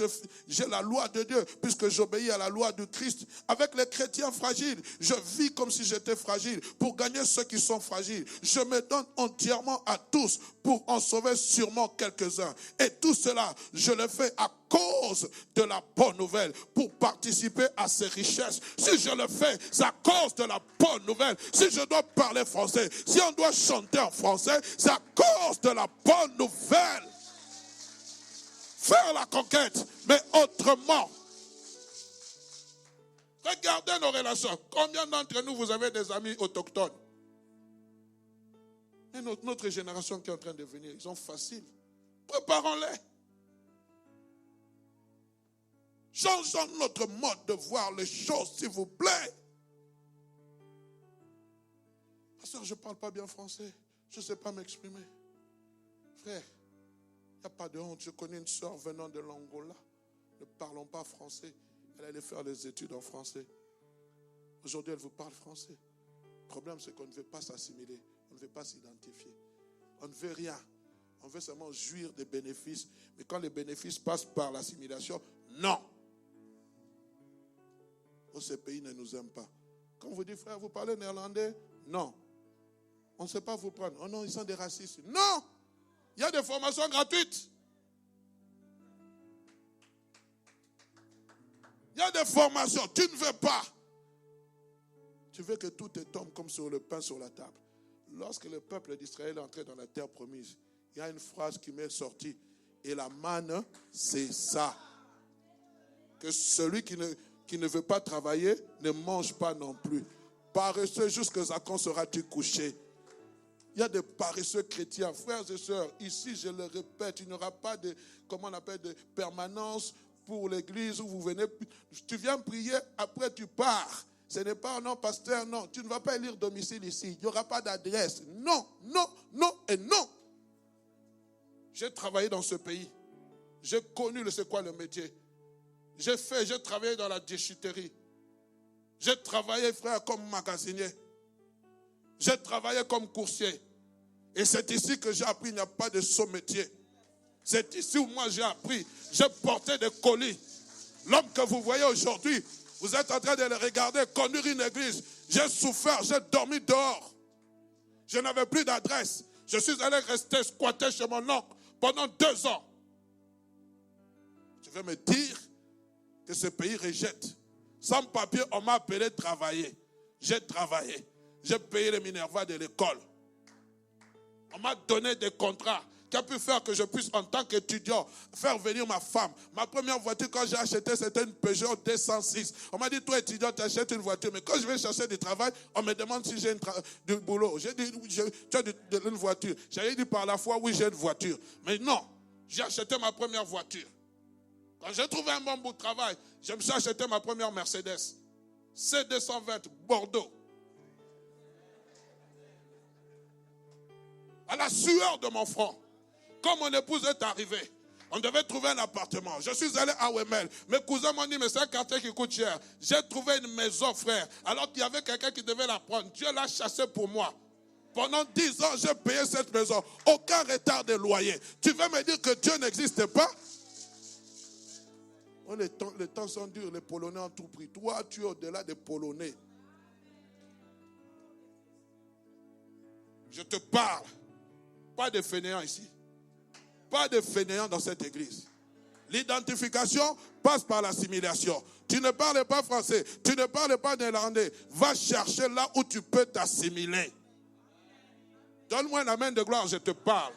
j'ai la loi de Dieu puisque j'obéis à la loi du Christ. Avec les chrétiens fragiles, je vis comme si j'étais fragile pour gagner ceux qui sont fragiles. Je me donne entièrement à tous pour en sauver sûrement quelques-uns. Et tout cela, je le fais à cause de la bonne nouvelle, pour participer à ces richesses. Si je le fais, c'est à cause de la bonne nouvelle. Si je dois parler français, si on doit chanter en français, c'est à cause de la bonne nouvelle. Faire la conquête, mais autrement. Regardez nos relations. Combien d'entre nous, vous avez des amis autochtones? Et notre génération qui est en train de venir, ils sont faciles. Préparons-les. Changeons notre mode de voir les choses, s'il vous plaît. Pasteur, je ne parle pas bien français. Je ne sais pas m'exprimer. Frère, il n'y a pas de honte. Je connais une soeur venant de l'Angola. Ne parlons pas français. Elle allait faire des études en français. Aujourd'hui, elle vous parle français. Le problème, c'est qu'on ne veut pas s'assimiler. On ne veut pas s'identifier. On ne veut rien. On veut seulement jouir des bénéfices. Mais quand les bénéfices passent par l'assimilation, non. Oh, ce pays ne nous aime pas. Quand vous dites, frère, vous parlez néerlandais? Non. On ne sait pas vous prendre. Oh non, ils sont des racistes. Non. Il y a des formations gratuites. Il y a des formations. Tu ne veux pas. Tu veux que tout te tombe comme sur le pain sur la table. Lorsque le peuple d'Israël est entré dans la terre promise, il y a une phrase qui m'est sortie. Et la manne, c'est ça. Que celui qui ne veut pas travailler ne mange pas non plus. Paresseux jusqu'à quand seras-tu couché? Il y a des paresseux chrétiens. Frères et sœurs, ici, je le répète, il n'y aura pas de, comment on appelle, de permanence pour l'église où vous venez. Tu viens prier, après tu pars. Ce n'est pas, non, pasteur, non. Tu ne vas pas élire domicile ici. Il n'y aura pas d'adresse. Non, non, non et non. J'ai travaillé dans ce pays. J'ai connu c'est quoi le métier. J'ai travaillé dans la déchetterie. J'ai travaillé, frère, comme magasinier. J'ai travaillé comme coursier. Et c'est ici que j'ai appris, il n'y a pas de saut métier. C'est ici où moi j'ai appris. J'ai porté des colis. L'homme que vous voyez aujourd'hui, vous êtes en train de le regarder, conduire une église. J'ai souffert, j'ai dormi dehors. Je n'avais plus d'adresse. Je suis allé rester squatter chez mon oncle pendant 2 ans. Je vais me dire que ce pays rejette. Sans papier, on m'a appelé travailler. J'ai travaillé. J'ai payé les Minerva de l'école. On m'a donné des contrats qui a pu faire que je puisse, en tant qu'étudiant, faire venir ma femme. Ma première voiture, quand j'ai acheté, c'était une Peugeot 206. On m'a dit, toi, étudiant, tu achètes une voiture. Mais quand je vais chercher du travail, on me demande si j'ai du boulot. J'ai dit, tu as une voiture. J'avais dit par la foi, oui, j'ai une voiture. Mais non, j'ai acheté ma première voiture. Quand j'ai trouvé un bon bout de travail, je me suis acheté ma première Mercedes. C220, Bordeaux. À la sueur de mon front. Quand mon épouse est arrivée, on devait trouver un appartement. Je suis allé à Wemel. Mes cousins m'ont dit, mais c'est un quartier qui coûte cher. J'ai trouvé une maison, frère. Alors qu'il y avait quelqu'un qui devait la prendre. Dieu l'a chassée pour moi. Pendant 10 ans, j'ai payé cette maison. Aucun retard de loyer. Tu veux me dire que Dieu n'existe pas? Oh, les temps sont durs. Les Polonais ont tout pris. Toi, tu es au-delà des Polonais. Je te parle. Pas de fainéants ici. Pas de fainéants dans cette église. L'identification passe par l'assimilation. Tu ne parles pas français, tu ne parles pas néerlandais. Va chercher là où tu peux t'assimiler. Donne-moi la main de gloire, je te parle.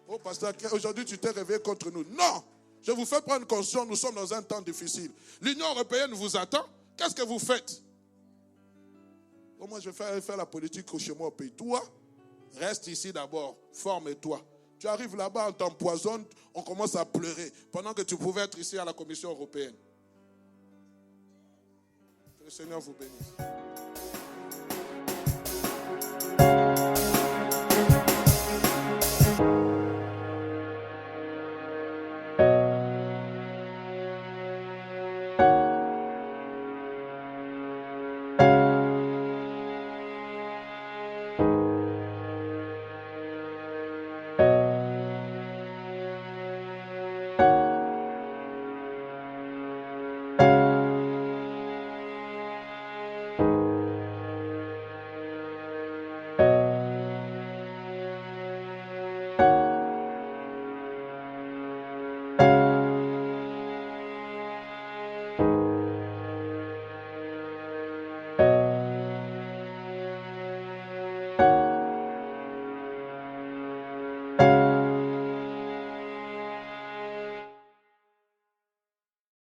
Oh pasteur, aujourd'hui tu t'es réveillé contre nous. Non, je vous fais prendre conscience, nous sommes dans un temps difficile. L'Union européenne vous attend. Qu'est-ce que vous faites? Oh, moi je vais faire la politique chez moi au pays. Toi, reste ici d'abord, forme-toi. Tu arrives là-bas, on t'empoisonne, on commence à pleurer, pendant que tu pouvais être ici à la Commission européenne. Que le Seigneur vous bénisse.